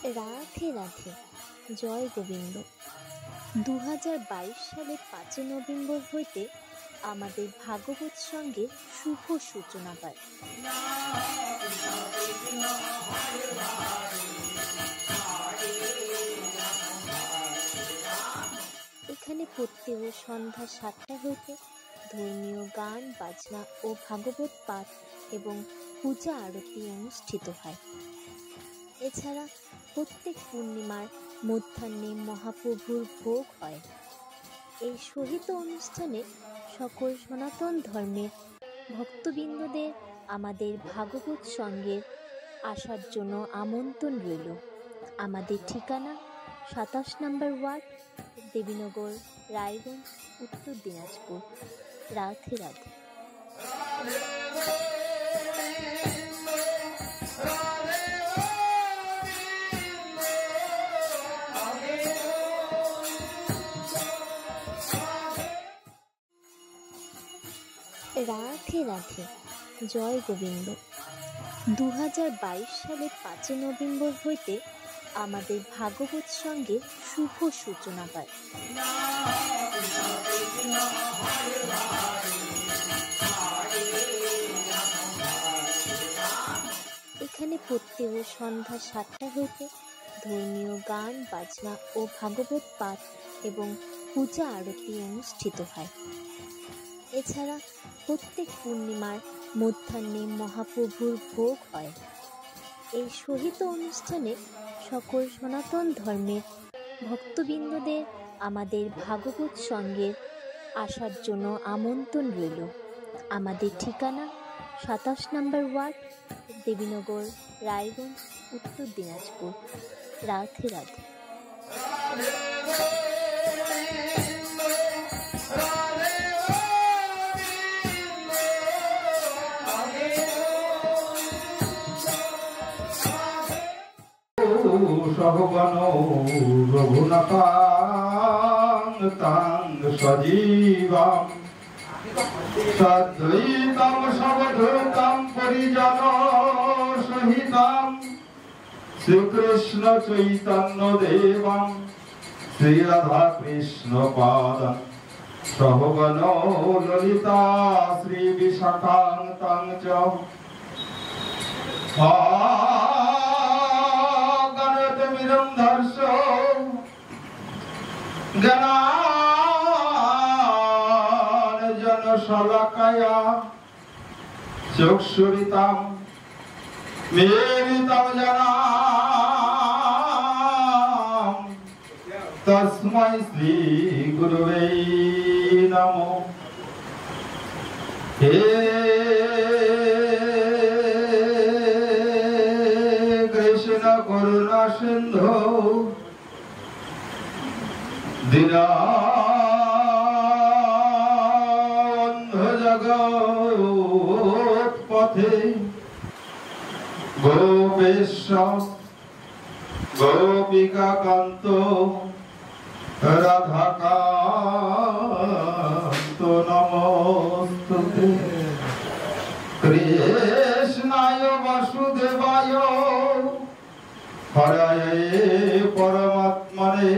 রাধে রাধে, জয় গোবিন্দ। 2022 সালের 5 নভেম্বর হইতে আমাদের ভাগবত সঙ্গে শুভ সূচনা পায়। এখানে প্রত্যেক সন্ধ্যা 7টা হইতে ধর্মীয় গান বাজনা ও ভাগবত পাঠ এবং পূজা আরতি অনুষ্ঠিত হয়। এছাড়া প্রত্যেক পূর্ণিমার মধ্যাহ্নে মহাপ্রভুর ভোগ হয়। এই সহিত অনুষ্ঠানে সকল সনাতন ধর্মের ভক্তবৃন্দদের আমাদের ভাগবত সঙ্গে আসার জন্য আমন্ত্রণ রইল। আমাদের ঠিকানা 27 নম্বর ওয়ার্ড, দেবীনগর, রায়গঞ্জ, উত্তর দিনাজপুর। রাধে রাধে। রাধে রাধে, জয় গোবিন্দ। 2022 সালের 5 নভেম্বর হইতে আমাদের ভাগবত সঙ্গে শুভ সূচনা পায়। এখানে প্রত্যেক সন্ধ্যা 7টা হইতে ধর্মীয় গান বাজনা ও ভাগবত পাঠ এবং পূজা আরতি অনুষ্ঠিত হয়। এছাড়া প্রত্যেক পূর্ণিমার মধ্যাহ্নে মহাপ্রভুর ভোগ হয়। এই সহিত অনুষ্ঠানে সকল সনাতন ধর্মের ভক্তবৃন্দদের আমাদের ভাগবত সঙ্গে আসার জন্য আমন্ত্রণ রইল। আমাদের ঠিকানা 27 নম্বর ওয়ার্ড, দেবীনগর, রায়গঞ্জ, উত্তর দিনাজপুর। রাধে রাধে। সহগণ রঘুনাথাং সজীবং সদ্বৈতং সবধূতং পরিজন সহিতং শ্রীকৃষ্ণ চৈতন্য দেবং শ্রীরাধা কৃষ্ণ পাদং সহগণ ললিতা শ্রী বিশাখান্বিতং চ ধর্ষ জ্ঞানাঞ্জন শলাকায়া চক্ষুরিতাম মেলিতাম জনাম তস্मै শ্রী গুরুবে নমো। হে কৃষ্ণ করুণা সিন্ধু দীনবন্ধ জগৎপথে গোপেশ গোপিকাকান্ত রাধাকান্ত নমস্তুতে। কৃষ্ণায় বাসুদেবায় হরয়ে পরমাত্মনে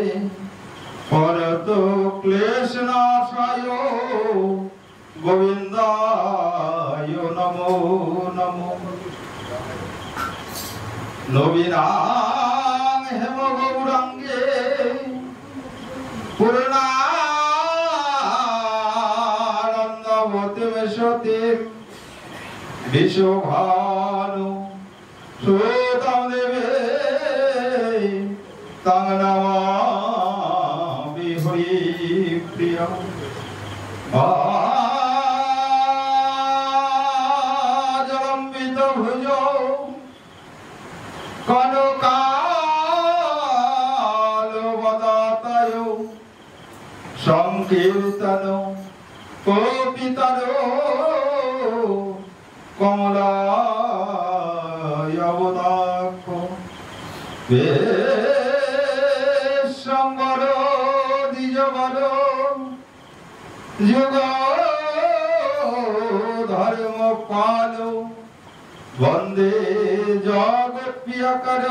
পরত ক্লেশনাশায় গোবিন্দায় নমো নমো। নবীনাং হেম গৌরাঙ্গে পূর্ণানন্দবতী মেশতি বিশ্বভানু সুতং দেবে তং নমামি হরিপ্রিয়া। জলম্বিত ভুজ কনকালবদাতায় সংকীর্তন কপিতর কমলায়বদাক্ষ বেশম্বর দ্বিজবর যুগ ধর্ম পাল বন্দে জগৎ প্রিয়কর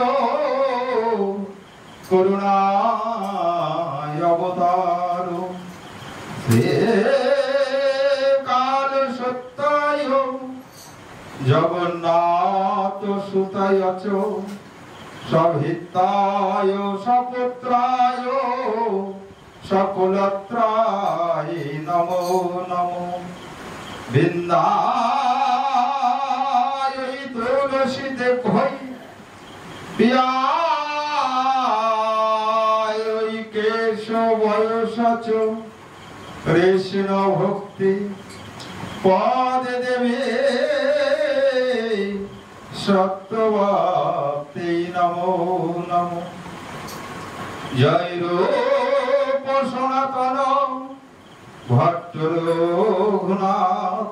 করুণায় অবতার সে কাল সত্যায় জগন্নাথ সুতায় চ সহিতায় সপুত্রায় সকলত্রায় নমো নমো বৃন্দায় তুলসী দেবৈ পিয়ায় কেশবয় সচ কৃষ্ণ ভক্তি পদে দেবে সত্যভক্তি নমো নমো জয় রূপ সনাতন ভট্ট রঘুনাথ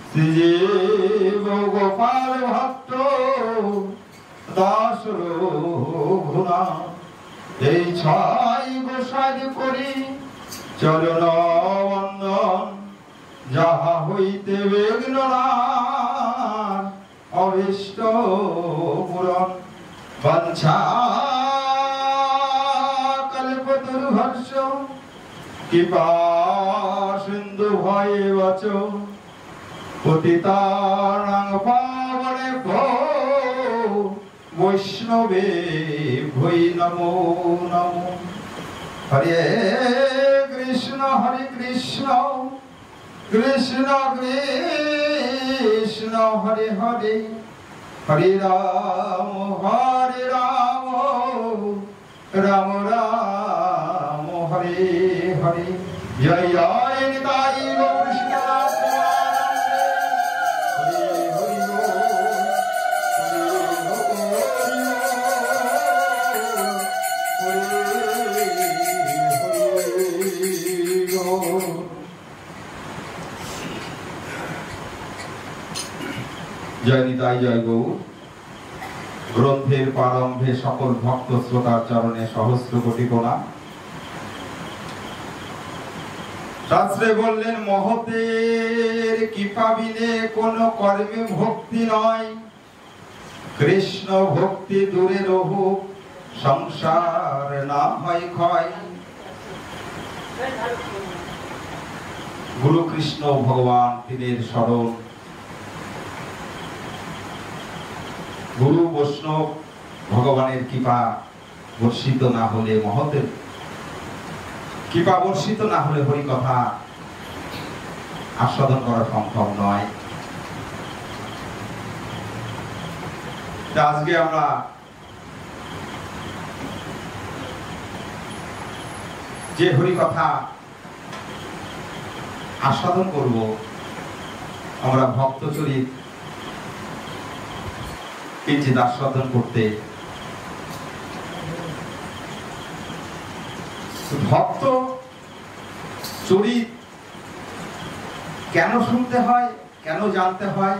শ্রীজীব গোপাল ভট্ট দাস রঘুনাথ এই ছয় গোসাই করি চরণ বন্দন যাহা হইতে বিঘ্ন নাশ অভীষ্ট পূরণ বাঞ্ছা কল্পতরুহর্ষ কৃপা সিন্ধু ভয়ে বচ পতিতানাং পাবনেভ্যো বৈষ্ণবে ভৈ নমো নমো হরে কৃষ্ণ কৃষ্ণ কৃষ্ণ হরে হরে হরে রাম রাম রাম হরে হরে জয় জয় নিতাই গৌর কৃষ্ণ জয় নিতাই জয় গৌর। গ্রন্থের প্রারম্ভে সকল ভক্ত শ্রোতার চরণে সহস্র কোটি প্রণাম। শাস্ত্রে বললেন মহতের কৃপা বিনে কোন কর্মে ভক্তি নয়, কৃষ্ণ ভক্তি দূরে রহু সংসার না হয় ক্ষয়। গুরু কৃষ্ণ ভগবান তিনের স্মরণ, গুরু বৈষ্ণব ভগবানের কৃপা বর্ষিত না হলে, মহতের কৃপা বর্ষিত না হলে হরি কথা আস্বাদন করা সম্ভব নয়। আজকে আমরা যে হরি কথা আস্বাদন করব, আমরা ভক্ত চরিত কিঞ্চিত আস্বাদন করতে। ভক্ত চরিত কেন শুনতে হয়, কেন জানতে হয়?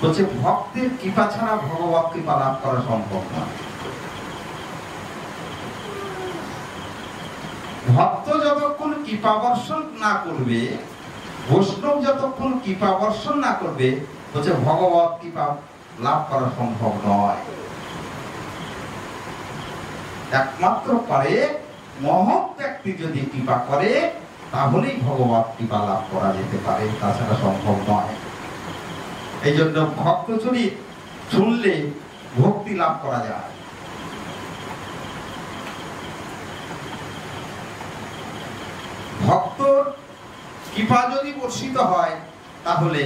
হচ্ছে ভক্তের কৃপা ছাড়া ভগবত কৃপা লাভ করা সম্ভব নয়। ভক্ত যতক্ষণ কৃপা বর্ষণ না করবে, বৈষ্ণব যতক্ষণ কৃপা বর্ষণ না করবে, হচ্ছে ভগবত কৃপা লাভ করা সম্ভব নয়। একমাত্র পারে মহৎ ব্যক্তি যদি কৃপা করে, তাহলেই ভগবত কৃপা লাভ করা যেতে পারে, তাছাড়া সম্ভব নয়। এই জন্য ভক্ত চরিত শুনলে ভক্তি লাভ করা যায়। ভক্তর কৃপা যদি বর্ষিত হয়, তাহলে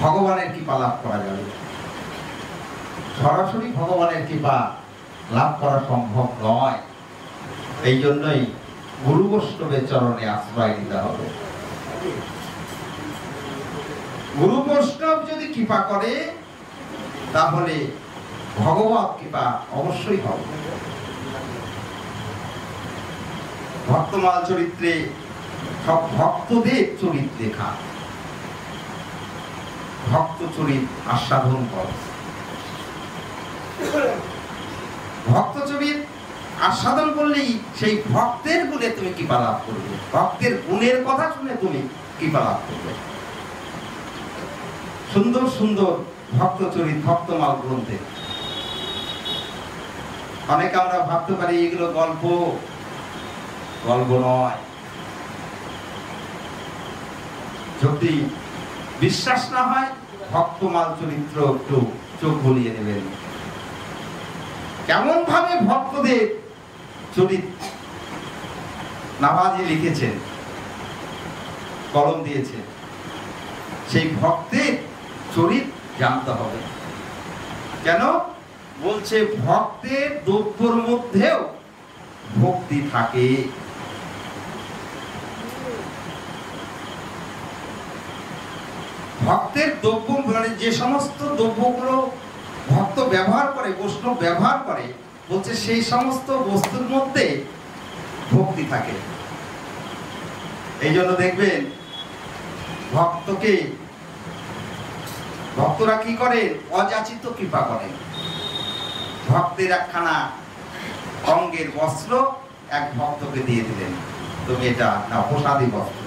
ভগবানের কৃপা লাভ করা যাবে। সরাসরি ভগবানের কৃপা লাভ করা সম্ভব নয়। এই জন্যই গুরু বৈষ্ণবের চরণে আশ্রয় দিতে হবে। গুরু বৈষ্ণব যদি কৃপা করে, তাহলে ভগবত কৃপা অবশ্যই হবে। ভক্তমাল চরিত্রে সব ভক্তদের চরিত লেখা, ভক্ত চরিত আস্বাদন কর। ভক্ত চরিত আস্বাদন করলেই সেই ভক্তের গুণে তুমি কৃপা লাভ করবে, ভক্তের গুণের কথা শুনে তুমি কৃপা লাভ করবে। সুন্দর সুন্দর ভক্ত চরিত ভক্তমাল গ্রন্থে। অনেকে আমরা ভাবতে পারি এগুলো গল্প, গল্প নয়। যদি বিশ্বাস না হয় ভক্তমাল চরিত্র একটু চোখ বুলিয়ে নেবেন, কেমন ভাবে ভক্তদের চরিত নাভাজি লিখেছেন, কলম দিয়েছেন। সেই ভক্তের চরিত জানতে হবে। কেন বলছে ভক্তের দ্রব্যর মধ্যেও ভক্তি থাকে। ভক্তের দ্রব্য মানে যে সমস্ত দ্রব্যগুলো ভক্ত ব্যবহার করে, বৈষ্ণব ব্যবহার করে, বলছে সেই সমস্ত বস্তুর মধ্যে ভক্তি থাকে। এই জন্য দেখবেন ভক্তরা কি করে, অযাচিত কৃপা করে। ভক্তের একখানা অঙ্গের বস্ত্র এক ভক্তকে দিয়ে দিলেন, তুমি এটা না প্রসাদী বস্ত্র।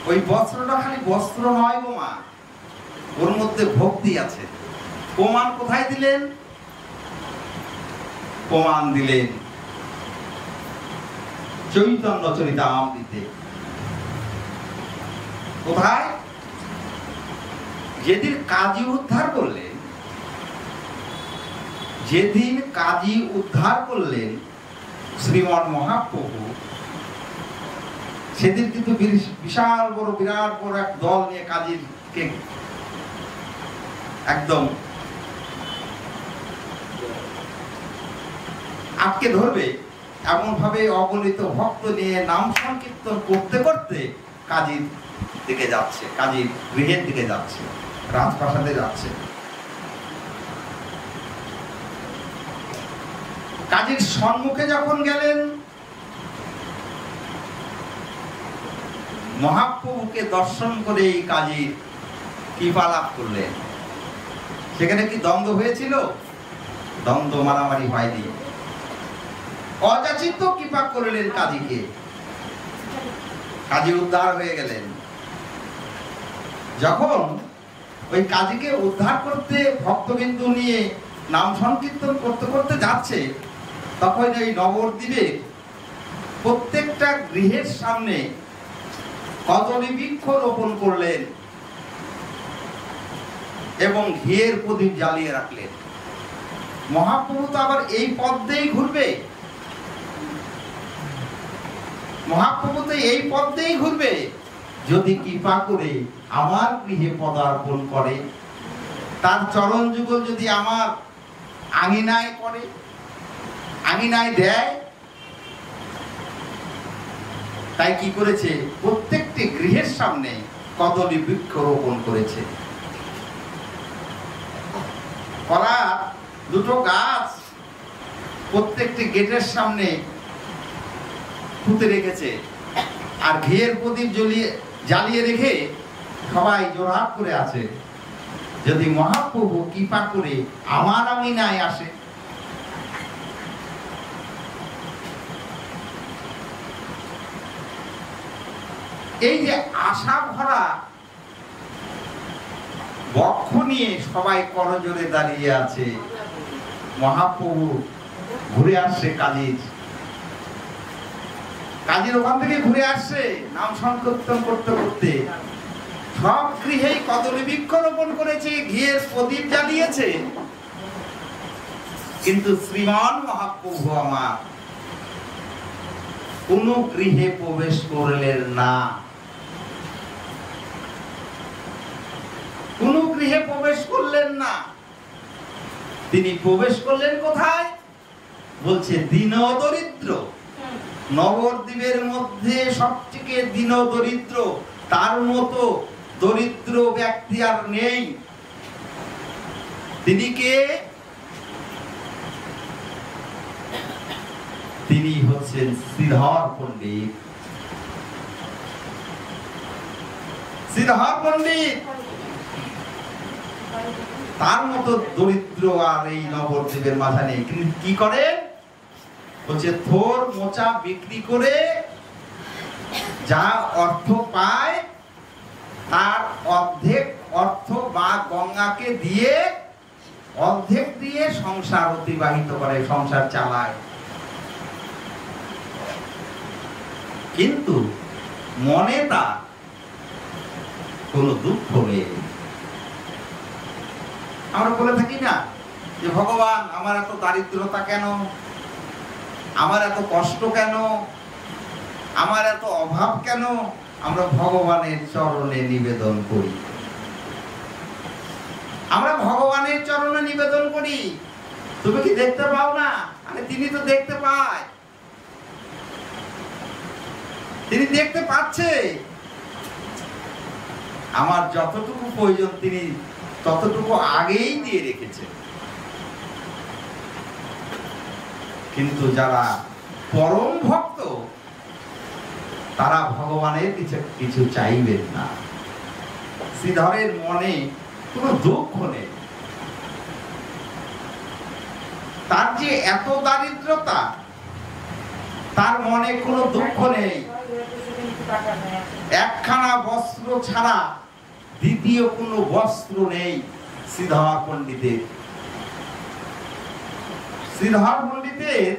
ওই বস্ত্রটা খালি বস্ত্র নয় গো মা, ওর মধ্যে ভক্তি আছে। প্রমাণ কোথায় দিলেন? প্রমাণ দিলেন চৈতন্য চরিতামৃতে। কোথায়? যেদিন কাজী উদ্ধার করলেন, যেদিন কাজী উদ্ধার করলেন শ্রীমন মহাপ্রভু, সেদিন কিন্তু বিশাল বড় বিরাট বড় এক দল নিয়ে কাজীকে একদম আটকে ধরবে, এমন ভাবে অগণিত ভক্ত নিয়ে নাম সংকীর্তন করতে করতে কাজীর দিকে যাচ্ছে, কাজীর গৃহের দিকে যাচ্ছে, রাজপ্রাসাদে যাচ্ছে। কাজীর সম্মুখে যখন গেলেন, মহাপ্রভুকে দর্শন করে এই কাজীর কৃপা লাভ করলেন। সেখানে কি দ্বন্দ্ব হয়েছিল? দ্বন্দ্ব মারামারি হয়নি। অযাচিত কৃপা করলেন কাজীকে, কাজী উদ্ধার হয়ে গেলেন। যখন ওই কাজীকে উদ্ধার করতে ভক্তবিন্দু নিয়ে নাম সংকীর্তন করতে করতে যাচ্ছে, তখন ওই নবদ্বীপে প্রত্যেকটা গৃহের সামনে কদলী বৃক্ষ রোপণ করলেন এবং ঘিয়ের প্রদীপ জ্বালিয়ে রাখলেন। মহাপ্রভু তো আবার এই পথ দিয়েই ঘুরবে, মহাপ্রভু তো এই পথ দিয়েই ঘুরবে। যদি কৃপা করে আমার গৃহে পদার্পণ করে, তার চরণ যুগল যদি আমার আঙিনায় করে, আঙিনায় দেয়, তাই কি করেছে? প্রত্যেকটি গৃহের সামনে কদলী বৃক্ষ রোপণ করেছে। কলা দুটো গাছ প্রত্যেকটি গেটের সামনে পুঁতে রেখেছে, আর ঘিয়ের প্রদীপ জ্বালিয়ে রেখে সবাই জোড়হাত করে আছে, যদি মহাপ্রভু কৃপা করে আমার আঙিনায় আসে। এই যে আশা ভরা বক্ষ নিয়ে সবাই করজোড়ে দাঁড়িয়ে আছে, মহাপ্রভু ঘুরে আসছে কাজীর ওখান থেকে ঘুরে আসছে নাম সংকীর্তন করতে করতে। সব গৃহেই কদলী বৃক্ষ রোপণ করেছে, ঘিয়ের প্রদীপ জ্বালিয়েছে, কিন্তু শ্রীমান মহাপ্রভু আমার কোন গৃহে প্রবেশ করলেন না। কোন গৃহে প্রবেশ করলেন না। তিনি প্রবেশ করলেন কোথায়? বলছে দীন দরিদ্র। নবদ্বীপের মধ্যে সবথেকে দীন দরিদ্র, তার মতো দরিদ্র ব্যক্তি আর নেই। তিনি কে? তিনি হচ্ছেন শ্রীধর পণ্ডিত। শ্রীধর পণ্ডিত তার মতো দরিদ্র আর এই নবদ্বীপের মাথা নেই। কিন্তু কি করে? বলছে থোর মোচা বিক্রি করে যা অর্থ পায় তার অর্ধেক অর্থ মা গঙ্গাকে দিয়ে অর্ধেক দিয়ে সংসার অতিবাহিত করে, সংসার চালায়। কিন্তু মনে তার কোনো দুঃখ নেই। আমরা বলে থাকি না যে ভগবান আমার এত দারিদ্রতা কেন, আমার এত কষ্ট কেন, আমার এত অভাব কেন? আমরা ভগবানের চরণে নিবেদন করি। আমরা ভগবানের চরণে নিবেদন করি। তুমি কি দেখতে পাও না? আরে তিনি তো দেখতে পায়, তিনি দেখতে পাচ্ছে। আমার যতটুকু প্রয়োজন তিনি ততটুকু আগেই দিয়ে রেখেছে। কিন্তু যারা পরম ভক্ত তারা ভগবানের কিছু চাইবেন না। শ্রীধরের মনে কোনো দুঃখ নেই। তার যে এত দারিদ্রতা, তার মনে কোনো দুঃখ নেই। একখানা বস্ত্র ছাড়া দ্বিতীয় কোনো বস্ত্র নেই শ্রীধর পণ্ডিতের। শ্রীধর পণ্ডিতের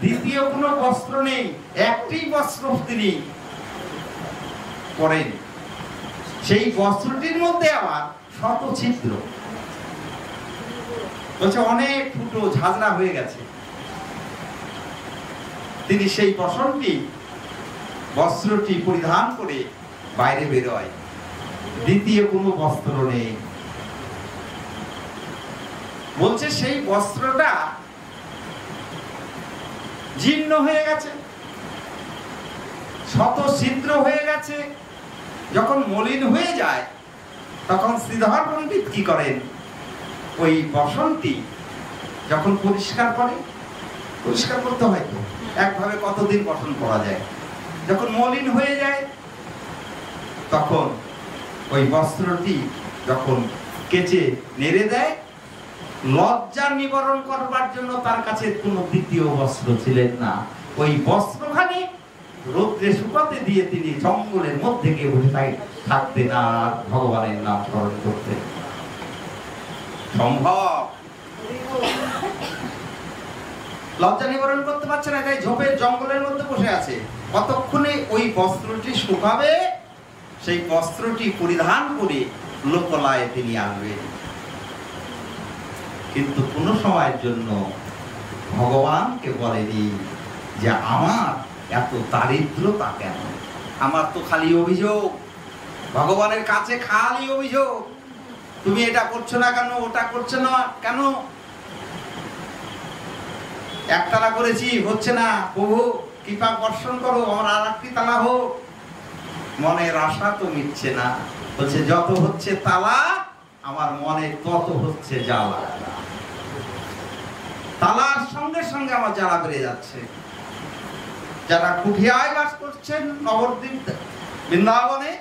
দ্বিতীয় কোনো বস্ত্র নেই, একটি বস্ত্র তিনি পরেন। সেই বস্ত্রটির মধ্যে আবার শত ছিদ্র, বলছে অনেক ফুটো ঝাঁঝরা হয়ে গেছে। তিনি সেই বস্ত্রটি পরিধান করে বাইরে বেরোয়, দ্বিতীয় কোনো বস্ত্র নেই। বলছে সেই বস্ত্রটা জীর্ণ হয়ে গেছে, শত ছিদ্র হয়ে গেছে। যখন মলিন হয়ে যায় তখন শ্রীধর পণ্ডিত কি করেন? ওই বসনটি যখন পরিষ্কার করতে হয় তো একভাবে কতদিন বসন করা যায়, যখন মলিন হয়ে যায় তখন ওই বস্ত্রটি যখন কেচে নেড়ে দেয়, লজ্জা নিবারণ করবার জন্য তার কাছে কোনো দ্বিতীয় বস্ত্র ছিলেন না। ওই বস্ত্রখানি রৌদ্রে শুকাতে দিয়ে তিনি জঙ্গলের মধ্যে গিয়ে বসে থাকতেন আর ভগবানের নাম স্মরণ করতেন। সম্ভব? লজ্জা নিবারণ করতে পারছে না, তাই ঝোপের জঙ্গলের মধ্যে বসে আছে। কতক্ষণে ওই বস্ত্রটি শুকাবে, সেই বস্ত্রটি পরিধান করে লোকালয়ে তিনি আসবেন। কিন্তু কোন সময়ের জন্য ভগবানকে বলেনি যে আমার এত দারিদ্রতা কেন, আমার তো খালি অভিযোগ, ভগবানের কাছে খালি অভিযোগ, তুমি এটা করছো না কেন, ওটা করছো না কেন, একতলা করেছি হচ্ছে না, প্রভু কৃপা বর্ষণ করো, আমার আর একটি তালা হোক। মনের আশা তো মিটছে না। বলছে যত হচ্ছে তালা আমার মনে তত হচ্ছে জ্বালা, তালার সঙ্গে সঙ্গে আমার জ্বালা বেড়ে যাচ্ছে। যারা কুঠিয়ায় বাস করছেন নবদ্বীপ বৃন্দাবনে,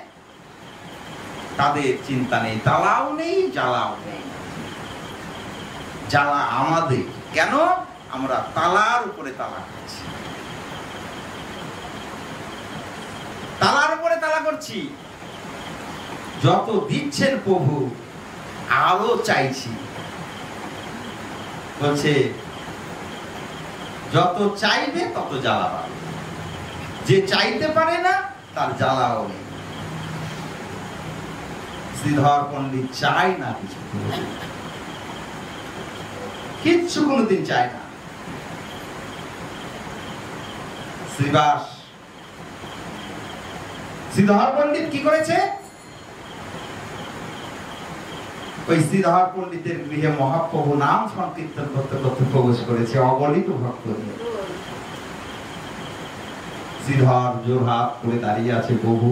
তাদের চিন্তা নেই, তালাও নেই জ্বালাও নেই। জ্বালা আমাদের, কেন? আমরা তালার উপরে তালা করছি, তালার উপরে তালা করছি। যত দিচ্ছেন প্রভু আরো চাইছি। বলছে যত চাইবে তত জ্বালা পাবে, যে চাইতে পারে না তার জ্বালাও নেই। শ্রীধর পণ্ডিত চায় না কিছু, কিচ্ছু কোনোদিন চায় না। শ্রীধর পণ্ডিত কি করেছে? ওই শ্রীধর পণ্ডিতের গৃহে মহাপ্রভু নাম সংকীর্তন করতে করতে প্রবেশ করেছে অগণিত ভক্ত নিয়ে। শ্রীধর জোরহাত করে দাঁড়িয়ে আছে, প্রভু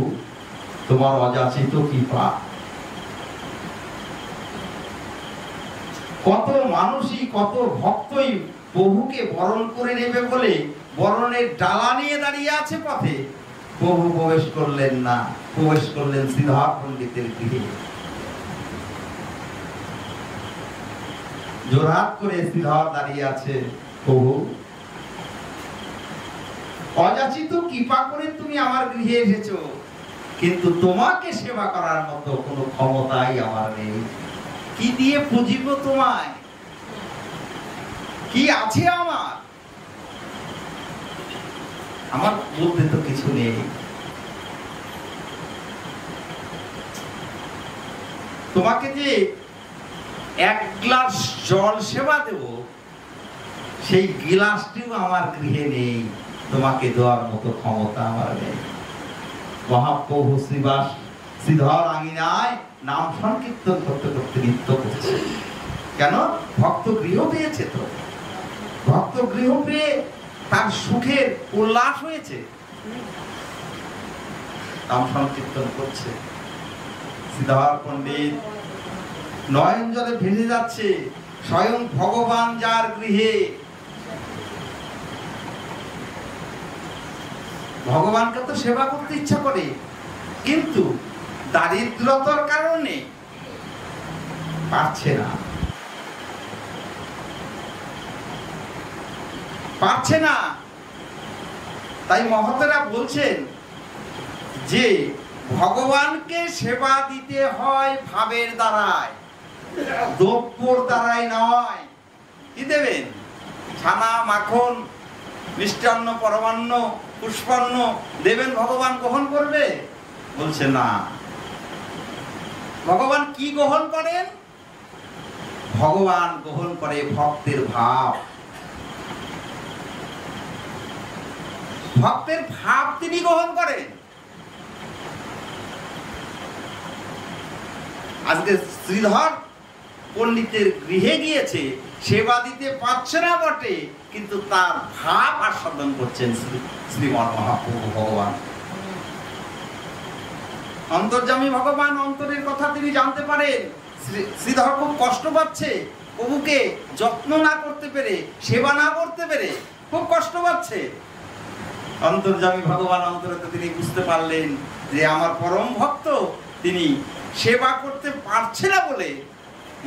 তোমার অযাচিত কৃপা। কত মানুষই কত ভক্তই প্রভুকে বরণ করে নেবে বলে বরণের ডালা নিয়ে দাঁড়িয়ে আছে পথে, প্রভু প্রবেশ করলেন না, প্রবেশ করলেন শ্রীধর পণ্ডিতের গৃহে। জোরহাত করে শ্রীধর দাঁড়িয়ে আছে, প্রভু অযাচিত কৃপা করে তুমি আমার গৃহে এসেছো, কিন্তু তোমাকে সেবা করার মতো কোনো ক্ষমতাই আমার নেই। কি দিয়ে পুজিব তোমায়? কি আছে আমার? আমার বলতে তো কিছু নেই। তোমাকে যে এক গ্লাস জল সেবা দেব, সেই গ্লাসটিও আমার গৃহে নেই। তোমাকে দেওয়ার মতো ক্ষমতা আমার নেই। মহাপ্রভু শ্রীবাস শ্রীধর আঙিনায় নাম সংকীর্তন করতে করতে নৃত্য করছে। কেন? ভক্ত গৃহ পেয়েছে। তো ভক্ত গৃহ পেয়ে তার সুখের উল্লাস হয়েছে, নাম সংকীর্তন করছে। শ্রীধর পণ্ডিত নয়ন জলে ভেসে যাচ্ছে। স্বয়ং ভগবান যার গৃহে, ভগবানকে তো সেবা করতে ইচ্ছা করে, কিন্তু দারিদ্রতার কারণে পারছে না, পারছে না। তাই মহতেরা বলছেন যে ভগবানকে সেবা দিতে হয় ভাবের দ্বারায়, দ্রব্যর দ্বারাই নয়। কি দেবেন? ছানা, মাখন, মিষ্টান্ন, পরমান্ন, পুষ্পান্ন দেবেন, ভগবান গ্রহণ করবে? বলছে না। ভগবান কি গ্রহণ করেন? ভগবান গ্রহণ করে ভক্তের ভাব। ভক্তের ভাব তিনি গ্রহণ করেন। আজকে শ্রীধর পণ্ডিতের গৃহে গিয়েছে, সেবা দিতে পারছে না বটে, কিন্তু তার ভাব আস্বাদন করছেন শ্রীমন মহাপ্রভু ভগবান। অন্তর্যামী ভগবান অন্তরের কথা তিনি জানতে পারেন। শ্রীধর খুব কষ্ট পাচ্ছে, প্রভুকে যত্ন না করতে পেরে, সেবা না করতে পেরে খুব কষ্ট পাচ্ছে। অন্তর্যামী ভগবান অন্তরেতে তিনি বুঝতে পারলেন যে আমার পরম ভক্ত তিনি সেবা করতে পারছে না বলে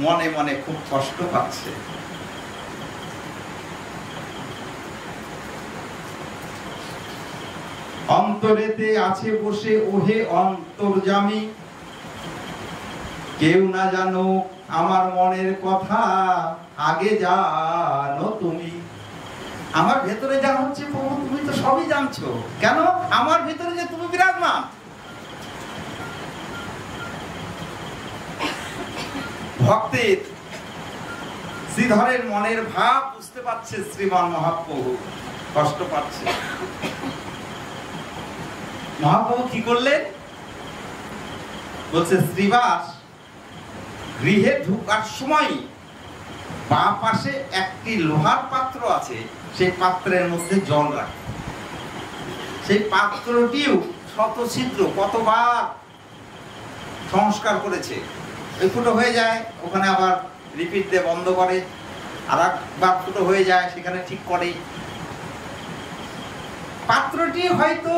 মনে মনে খুব কষ্ট পাচ্ছে। অন্তরেতে আছে বসে ওহে অন্তর্যামী, কেউ না জানো আমার মনের কথা, আগে জানো তুমি। আমার ভেতরে যা হচ্ছে প্রভু তুমি তো সবই জানছো। কেন? আমার ভেতরে যে তুমি বিরাজমান। ভক্তের শ্রীধরের মনের ভাব বুঝতে পারছে শ্রীমান মহাপ্রভু, কষ্ট পাচ্ছে। মহাপ্রভু কি করলেন? বলছে শ্রীবাস গৃহে ঢোকার সময় বাঁ পাশে একটি লোহার পাত্র আছে, সেই পাত্রের মধ্যে জল রাখে। সেই পাত্রটিও শত ছিদ্র, কতবার সংস্কার করেছে। ওই ফুটো হয়ে যায়, ওখানে আবার রিপিট দিয়ে বন্ধ করে, আর একবার ফুটো হয়ে যায়, সেখানে ঠিক করে। পাত্রটি হয়তো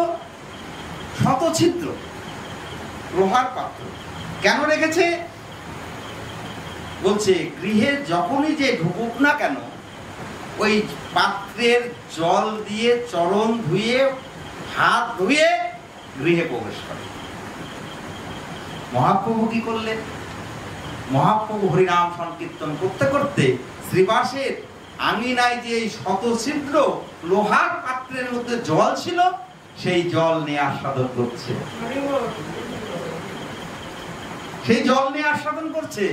শত ছিদ্র, লোহার পাত্র। কেন রেখেছে? বলছে গৃহে যখনই যে ঢুকুক না কেন, ওই পাত্রের জল দিয়ে চরণ ধুয়ে, হাত ধুয়ে গৃহে প্রবেশ করে। মহাপ্রভু কি করলেন? মহাপ্রভু হরিনাম সংকীর্তন করতে করতে শ্রীবাসের আঙিনায় যে শত ছিদ্র লোহার পাত্রের মধ্যে জল ছিল, সেই জল নিয়ে আস্বাদন করছে। সেই জল নিয়ে আস্বাদন করছে।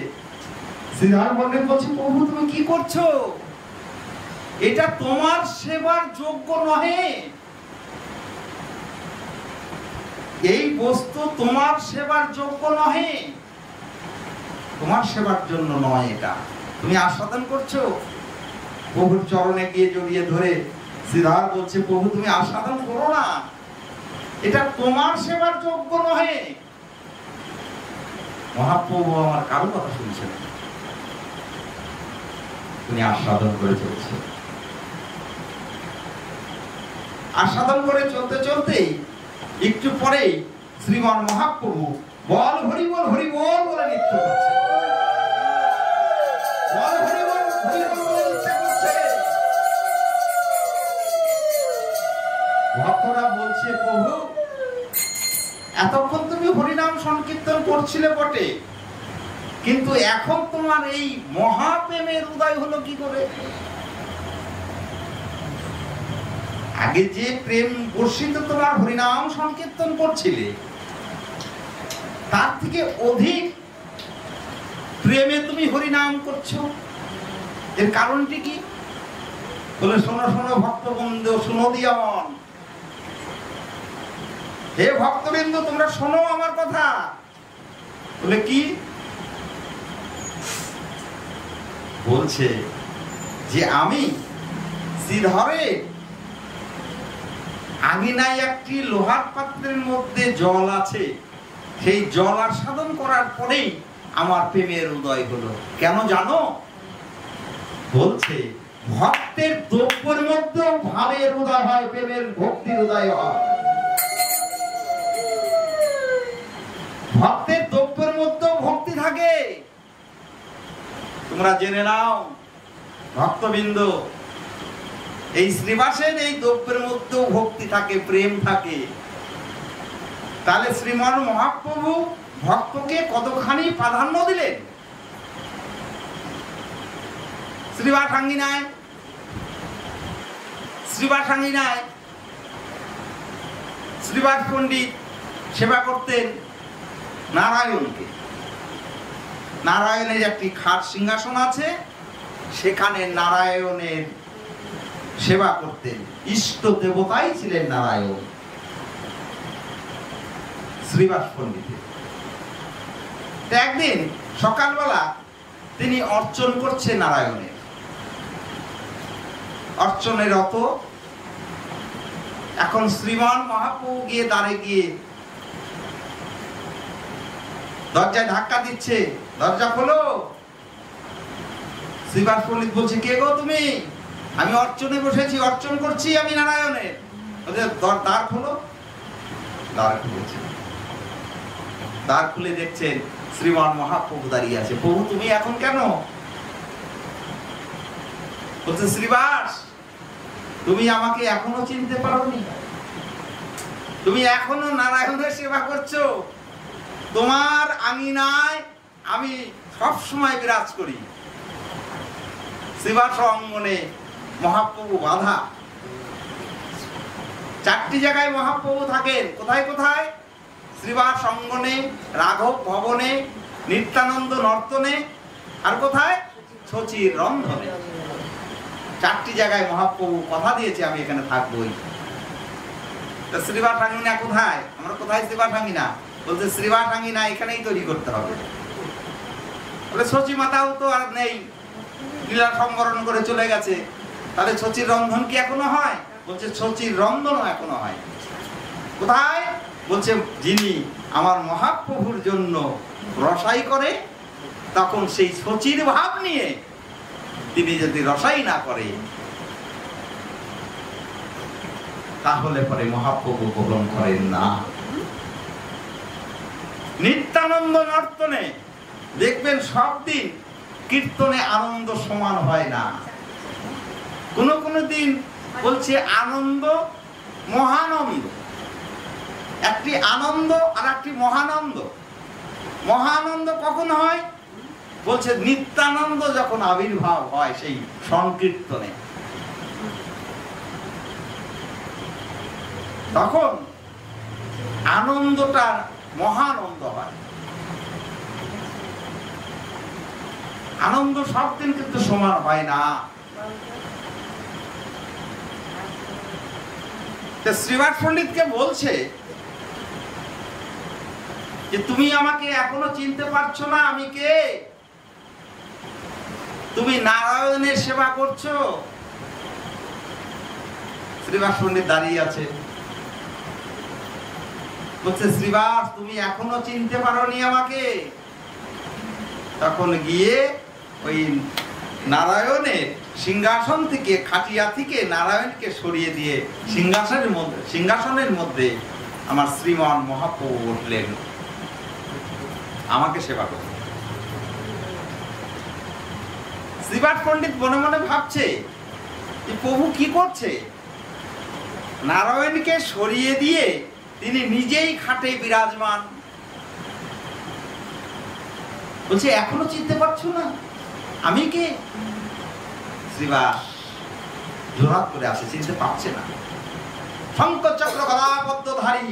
শ্রীধর পণ্ডিত বলছে প্রভু তুমি কি করছো? এটা তোমার সেবার যোগ্য নহে। এই বস্তু তোমার সেবার যোগ্য নহে, তোমার সেবার জন্য নয়। এটা তুমি আস্বাদন করছো। প্রভুর চরণে গিয়ে জড়িয়ে ধরে শ্রীধর বলছে প্রভু তুমি আস্বাদন করো না, এটা তোমার সেবার যোগ্য নহে। মহাপ্রভু আমার কারো কথা শুনছেন, তুমি আস্বাদন করে চলছে। আস্বাদন করে চলতে চলতে একটু পরেই শ্রীমান মহাপ্রভু বল হরি বল হরি বল বলে নৃত্য করছে। বল হরি বল হরি বল বলে নৃত্য করছে। ভক্তরা বলছে প্রভু এতক্ষণ তুমি হরিনাম সংকীর্তন করছিলে বটে, কিন্তু এখন তোমার এই মহাপ্রেমের উদয় হলো কি করে? আগে যে প্রেম বর্ষিত তোমার হরিনাম সংকীর্তন করছিলে, তার থেকে অধিক প্রেমে তুমি হরিনাম করছো, এর কারণটি কি? বলে শোনো শোনো ভক্তবৃন্দ, শোনো দিয়ামন, হে ভক্তবৃন্দ তোমরা শোনো আমার কথা। বলে কি বলছে? যে আমি শ্রীধরে আঙিনায় একটি লোহার পাত্রের মধ্যে জল আছে, সেই জল আস্বাদন করার পরেই আমার প্রেমের উদয় হলো। কেন জানো? বলছে ভক্তের দ্রব্যের মধ্যেও ভাবের উদয় হয়, প্রেমের ভক্তির উদয় হয়। ভক্তের দ্রব্যের মধ্যেও ভক্তি থাকে। তোমরা জেনে নাও ভক্তবৃন্দ, এই শ্রীবাসের এই দ্রব্যের মধ্যেও ভক্তি থাকে, প্রেম থাকে। তাহলে শ্রীমান মহাপ্রভু ভক্তকে কতখানি প্রাধান্য দিলেন। শ্রীবাসাঙ্গিনায় শ্রীবাস পণ্ডিত সেবা করতেন নারায়ণকে। নারায়ণের একটি খাট সিংহাসন আছে, সেখানে নারায়ণের সেবা করতেন। ইষ্ট দেবতাই ছিলেন নারায়ণ শ্রীবাস পণ্ডিতের। একদিন সকালবেলা তিনি অর্চন করছে নারায়ণের, অর্চনের রত। এখন শ্রীমান মহাপ্রভু গিয়ে দাঁড়ে গিয়ে দরজায় ধাক্কা দিচ্ছে, দরজা খোলো। শ্রীবাস পণ্ডিত বলছে, কে গো তুমি? আমি অর্চনে বসেছি, অর্চন করছি আমি নারায়ণের। দ্বার খোলো। দ্বার খুলেছে। দ্বার খুলে দেখছেন শ্রীমান মহাপ্রভু দাঁড়িয়ে আছে। প্রভু তুমি এখন কেন? বলছে শ্রীবাস, তুমি আমাকে এখনো চিনতে পারোনি? তুমি এখনো নারায়ণের সেবা করছো? তোমার আঙিনায় আমি সব সময় বিরাজ করি। শ্রীবাস অঙ্গনে মহাপ্রভু বাধা। 4টি জায়গায় মহাপ্রভু থাকেন। কোথায় কোথায়? শ্রীবাস অঙ্গনে, রাঘব ভবনে, নিত্যানন্দ নর্তনে, আর কোথায়? শচীর রন্ধনে। 4টি জায়গায় মহাপ্রভু কথা দিয়েছে আমি এখানে থাকবোই। শ্রীবাস আঙ্গিনা কোথায়? আমরা কোথায় শ্রীবাস আঙ্গিনা? বলছে শ্রীবাস আঙ্গিনা এখানেই তৈরি করতে হবে। বলে শচী মাতাও তো আর নেই, লীলা সম্বরণ করে চলে গেছে। তাহলে শচীর রন্ধন কি এখনো হয়? বলছে শচীর রন্ধনও এখনো হয়। কোথায়? বলছে যিনি আমার মহাপ্রভুর জন্য রসাই করে, তখন সেই শচীর ভাব নিয়ে তিনি যদি রসাই না করে, তাহলে পরে মহাপ্রভু গ্রহণ করেন না। নিত্যানন্দ নর্তনে দেখবেন সব দিন কীর্তনে আনন্দ সমান হয় না। কোন কোন দিন বলছে আনন্দ মহানন্দ, একটি আনন্দ আর একটি মহানন্দ। মহানন্দ কখন হয়? বলছে নিত্যানন্দ যখন আবির্ভাব হয় সেই সংকীর্তনে, তখন আনন্দটা মহানন্দ হয়। আনন্দ সব দিন কিন্তু সমান হয় না। শ্রীবাস পণ্ডিতকে বলছে যে তুমি আমাকে এখনো চিনতে পারছো না, আমি কে? তুমি নারায়ণের সেবা করছো। শ্রীবাস পণ্ডিত দাঁড়িয়ে আছে, বলছে শ্রীবাস তুমি এখনো চিনতে পারোনি আমাকে। তখন গিয়ে ওই নারায়ণের সিংহাসন থেকে, খাটিয়া থেকে নারায়ণকে সরিয়ে দিয়ে সিংহাসনের মধ্যে আমার শ্রীমান মহাপ্রভু উঠলেন, আমাকে সেবা করতে। শ্রীবাস পণ্ডিত মনে মনে ভাবছে যে প্রভু কি করছে? নারায়ণকে সরিয়ে দিয়ে তিনি নিজেই খাটে বিরাজমান। বলছে এখনো চিনতে পারছো না আমি কে? শ্রীবাস জোরাত করে আসে, চিনতে পারছে না। শঙ্খ চক্র গদাপদ্মধারী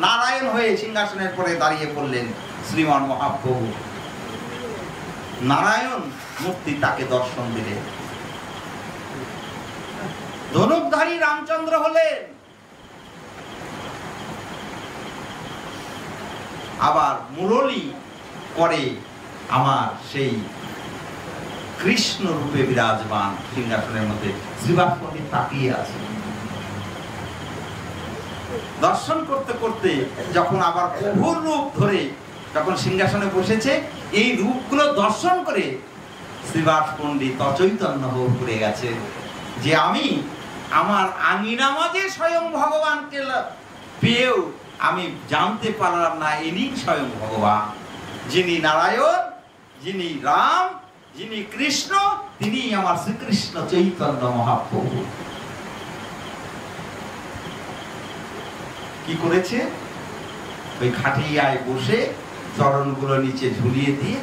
নারায়ণ হয়ে সিংহাসনের পরে দাঁড়িয়ে পড়লেন শ্রীমান মহাপ্রভু। নারায়ণ মূর্তি তাকে দর্শন দিলেন। ধনুকধারী রামচন্দ্র হলেন। আবার মুরলী করে আমার সেই কৃষ্ণ রূপে বিরাজমান সিংহাসনের মধ্যে শ্রীবাস পণ্ডিত তাকিয়ে আছে। দর্শন করতে করতে যখন আবার প্রভুর রূপ ধরে যখন সিংহাসনে বসেছে, এই রূপগুলো দর্শন করে শ্রীবাস পণ্ডিত অচৈতন্য হয়ে পড়ে গেছে যে আমি আমার আঙিনা মাঝে স্বয়ং ভগবানকে পেয়েও আমি জানতে পারলাম না ইনি স্বয়ং ভগবান, যিনি নারায়ণ, যিনি রাম, যিনি কৃষ্ণ, তিনি আমার শ্রীকৃষ্ণ চৈতন্য মহাপ্রভু। কি করেছে? ওই খাটিয়ায় বসে চরণগুলো নিচে ঝুলিয়ে দিয়ে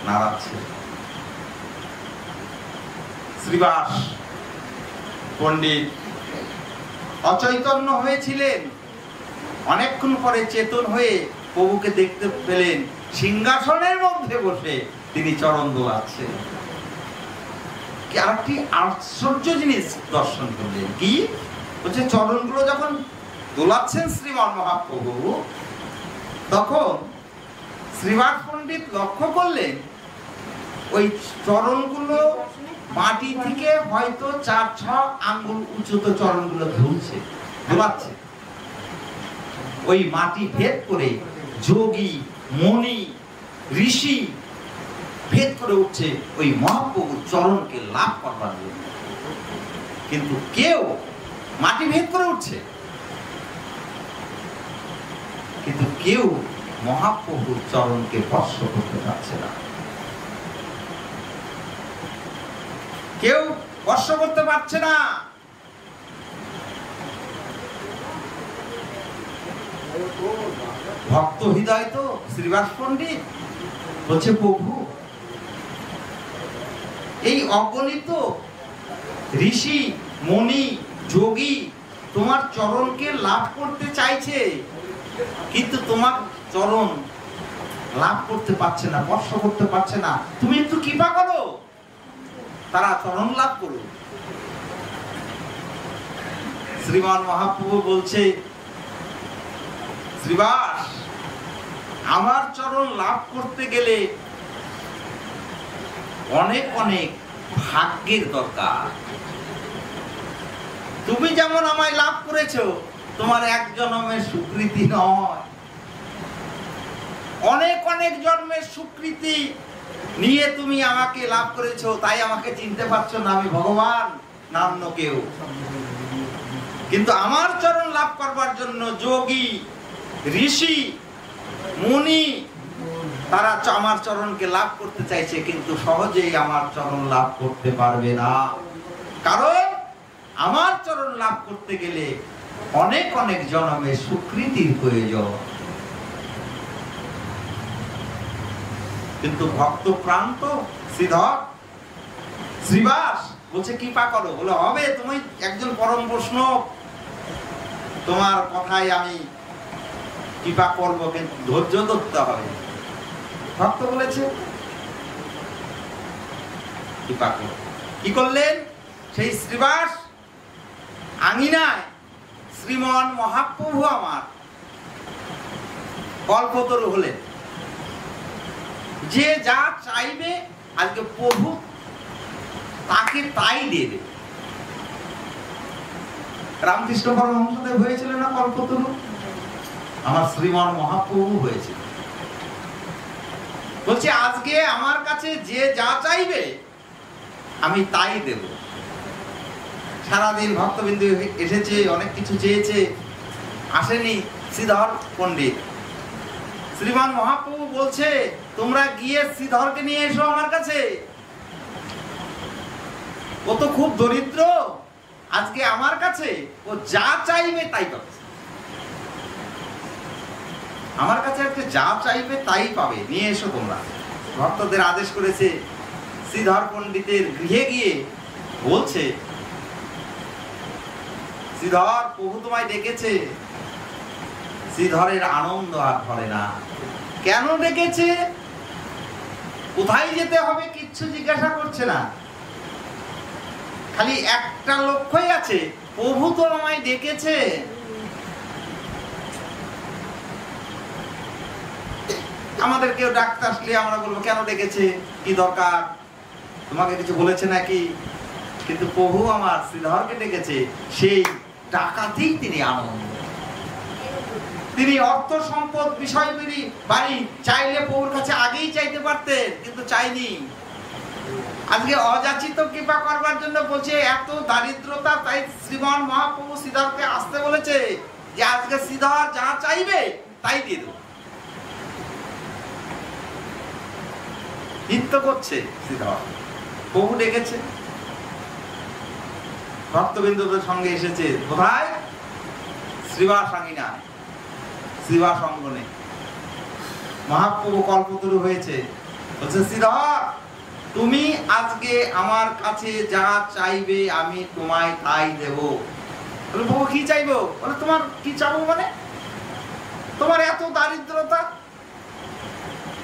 নাড়াচ্ছে। শ্রীবাস পণ্ডিত অচৈতন্য হয়েছিলেন, অনেকক্ষণ পরে চেতন হয়ে প্রভুকে দেখতে পেলেন সিংহাসনের মধ্যে বসে তিনি চরণ দোলাচ্ছেন। কি আরেকটি আশ্চর্য জিনিস দর্শন করলেন। কি বলছে? চরণগুলো যখন দোলাচ্ছেন শ্রীমান মহাপ্রভু, তখন শ্রীবাস পণ্ডিত লক্ষ্য করলেন ওই চরণগুলো মাটি থেকে হয়তো 4-6 আঙ্গুল উচ্চত চরণগুলো ঝুলছে, দোলাচ্ছে। ওই মাটি ভেদ করে যোগী, মণি, ঋষি ভেদ করে উঠছে ওই মহাপ্রভুর চরণকে লাভ করবার জন্য। কিন্তু কেউ মাটি ভেদ করে উঠছে, কিন্তু কেউ মহাপ্রভুর চরণকে স্পর্শ করতে পারছে না। কেউ স্পর্শ করতে পারছে না। ভক্ত হৃদয় তো শ্রীবাস পণ্ডিত বলছে, প্রভু এই অগণিত ঋষি, মণি, যোগী তোমার চরণকে লাভ করতে চাইছে, কিন্তু তোমার চরণ লাভ করতে পারছে না, স্পর্শ করতে পারছে না। তুমি একটু কৃপা করো, তারা চরণ লাভ করো। শ্রীমান মহাপ্রভু বলছে, শ্রীবাস আমার চরণ লাভ করতে গেলে অনেক অনেক ভাগ্যের দরকার। তুমি যেমন আমায় লাভ করেছো, তোমার এক জন্মের স্বীকৃতি নয়, অনেক অনেক জন্মের স্বীকৃতি নিয়ে তুমি আমাকে লাভ করেছো, তাই আমাকে চিনতে পারছো না আমি ভগবান না অন্য কেউ। কিন্তু আমার চরণ লাভ করবার জন্য যোগী, ঋষি, মুনি তারা আমার চরণকে লাভ করতে চাইছে, কিন্তু সহজেই আমার চরণ লাভ করতে পারবে না। কারণ আমার চরণ লাভ করতে গেলে অনেক অনেক জন্মের স্বীকৃতির প্রয়োজন। কিন্তু ভক্ত প্রান্ত শ্রীধর শ্রীবাস বলছে, কৃপা করো। বলে হবে, তুমি একজন পরম বৈষ্ণব, তোমার কথাই আমি কৃপা করব, কিন্তু ধৈর্য ধরতে হবে। ভক্ত বলেছে কৃপা করো। কি করলেন? সেই শ্রীবাস আঙিনায় শ্রীমান মহাপ্রভু আমার কল্পতরু হলেন। যে যা চাইবে আজকে প্রভু তাকে তাই দিয়ে দেবে। রামকৃষ্ণ পরমহংসদেব হয়েছিলেন না কল্পতরু? আমার শ্রীমান মহাপ্রভু হয়েছিল। বলছে আজকে আমার কাছে যে যা চাইবে আমি তাই দেব। সারাদিন ভক্তবিন্দু এসেছে, অনেক কিছু চেয়েছে, আসেনি শ্রীধর পণ্ডিত। শ্রীমান মহাপ্রভু বলছে, তোমরা গিয়ে শ্রীধরকে নিয়ে এসো আমার কাছে। ও তো খুব দরিদ্র, আজকে আমার কাছে ও যা চাইবে তাই পাচ্ছে। আমার কাছে একটা যা চাইবে তাই পাবে, নিয়ে এসো তোমরা। ভক্তদের আদেশ করেছে। শ্রীধর পণ্ডিতের গৃহে গিয়ে বলছে, শ্রীধর, প্রভু তোমায় ডেকেছে। শ্রীধরের আনন্দ আর ধরে না। কেন ডেকেছে, কোথায় যেতে হবে কিচ্ছু জিজ্ঞাসা করছে না, খালি একটা লক্ষ্যই আছে, প্রভু তো আমায় ডেকেছে। আমাদের কেউ ডাকতে আসলে আমরা বলবো কেন ডেকেছে, কি দরকার, তোমাকে কিছু বলেছে নাকি? কিন্তু প্রভু আমার শ্রীধরকে ডেকেছে, সেই ডাকাতেই তিনি আনন্দ। তিনি অর্থ সম্পদ বিষয় বাড়ি চাইলে প্রভুর কাছে আগেই চাইতে পারতেন, কিন্তু চাইনি। আজকে অযাচিত কৃপা করবার জন্য বলছে, এত দারিদ্রতা, তাই শ্রীমান মহাপ্রভু শ্রীধরকে আসতে বলেছে যে আজকে শ্রীধর যা চাইবে তাই দিয়ে দেব। নৃত্য করছে শ্রীধর, প্রভু ডেকেছে। ভক্তবৃন্দদের সঙ্গে এসেছে, কোথায়? শ্রীবাস আঙিনা, শ্রীবাস অঙ্গনে। মহাপ্রভু কল্পতরু হয়েছে, বলছে, শ্রীধর, তুমি আজকে আমার কাছে যা চাইবে আমি তোমায় তাই দেব। প্রভু কি চাইবো? বলে, তোমার কি চাবো মানে? তোমার এত দারিদ্রতা,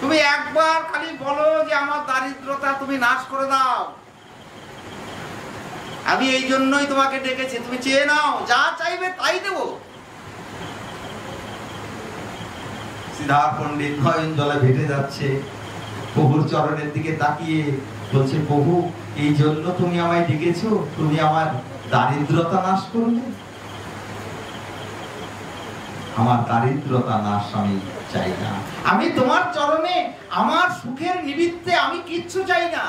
তুমি একবার খালি বলো যে আমার দারিদ্রতা তুমি নাশ করে দাও, আমি এই জন্যই তোমাকে ডেকেছি, তুমি চেয়ে নাও, যা চাইবে তাই দেব। শ্রীধর পণ্ডিত নয়ন জলে ভেসে যাচ্ছে, প্রভুর চরণের দিকে তাকিয়ে বলছে, প্রভু, এই জন্য তুমি আমায় ডেকেছো, তুমি আমার দারিদ্রতা নাশ করবে? আমার দারিদ্রতা নাশ আমি চাই না, আমি তোমার চরণে আমার সুখের নিমিত্তে আমি কিচ্ছু চাই না।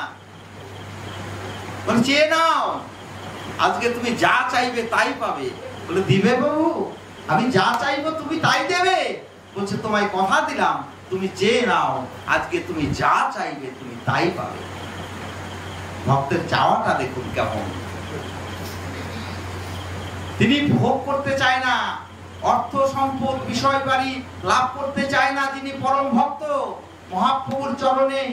বলে, চেয়ে নাও, আজকে তুমি যা চাইবে তাই পাবে। বলে, দিবে প্রভু? আমি যা চাইবো তুমি তাই দেবে? বলছে, তোমায় কথা দিলাম, তুমি চেয়ে নাও, আজকে তুমি যা চাইবে তুমি তাই পাবে। ভক্তের চাওয়াটা দেখুন কেমন। তিনি ভোগ করতে চায় না, অর্থ সম্পদ বিষয় বাড়ি লাভ করতে চায় না। তিনি পরম ভক্ত। মহাপ্রভুর চরণে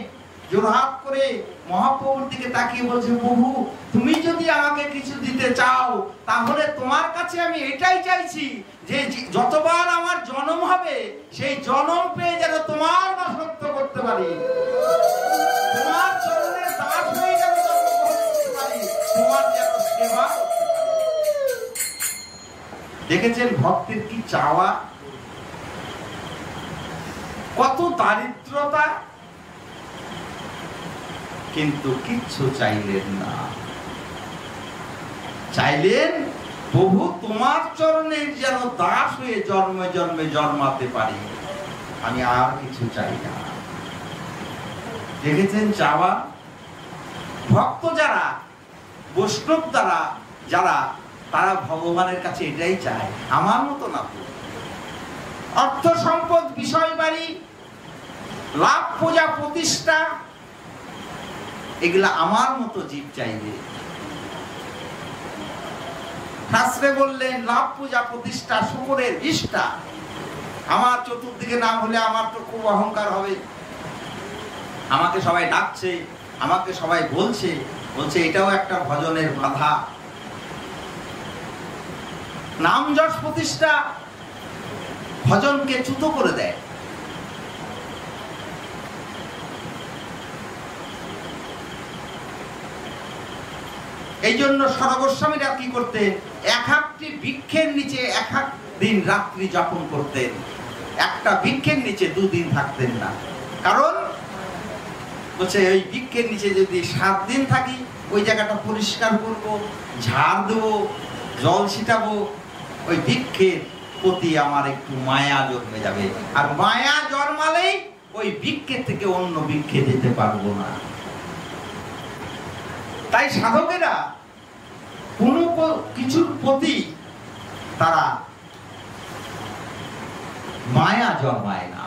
জোড়হাত করে মহাপ্রভুর দিকে তাকিয়ে বলছে, প্রভু, তুমি যদি আমাকে কিছু দিতে চাও তাহলে তোমার কাছে আমি এটাই চাইছি যে যতবার আমার জন্ম হবে সেই জন্ম পেয়ে যেন তোমার দাসত্ব করতে পারি, তোমার চরণের দাস হয়ে যেন করতে পারি, তোমার যেন সেবা করতে পারি। দেখেছেন ভক্তের কি চাওয়া, কত দারিদ্রতা, কিন্তু কিচ্ছু চাইলেন না। চাইলেন, প্রভু তোমার চরণে যেন দাস হয়ে জন্মে জন্মে জন্মাতে পারি, আমি আর কিছু চাই না। দেখেছেন চাওয়া। ভক্ত যারা, বৈষ্ণব দ্বারা যারা, তারা ভগবানের কাছে এটাই চায়, আমার মতো না। অর্থ সম্পদ বিষয় বাড়ি লাভ পূজা প্রতিষ্ঠা এগুলা আমার মতো জীব চাইবে। শাস্ত্রে বললেন লাভ পূজা প্রতিষ্ঠা শুকরের ইষ্টা। আমার চতুর্দিকে নাম হলে আমার তো খুব অহংকার হবে, আমাকে সবাই ডাকছে, আমাকে সবাই বলছে, এটাও একটা ভজনের বাধা। নাম যশ প্রতিষ্ঠা ভজনকে চ্যুত করে দেয়। এই জন্য সরগোস্বামীরা কি করতেন, এক একটি বৃক্ষের নিচে এক এক দিন রাত্রি যাপন করতেন। একটা বৃক্ষের নিচে দুদিন থাকতেন না। কারণ বলছে, ওই বৃক্ষের নিচে যদি 7 দিন থাকি, ওই জায়গাটা পরিষ্কার করব, ঝাড় দেবো, জল ছিটাবো, ওই বৃক্ষের প্রতি আমার একটু মায়া জন্মে যাবে। আর মায়া জন্মালেই ওই বৃক্ষের থেকে অন্য বৃক্ষে যেতে পারবো না। তাই সাধকেরা কোনো কিছুর প্রতি তারা মায়া জন্মায় না।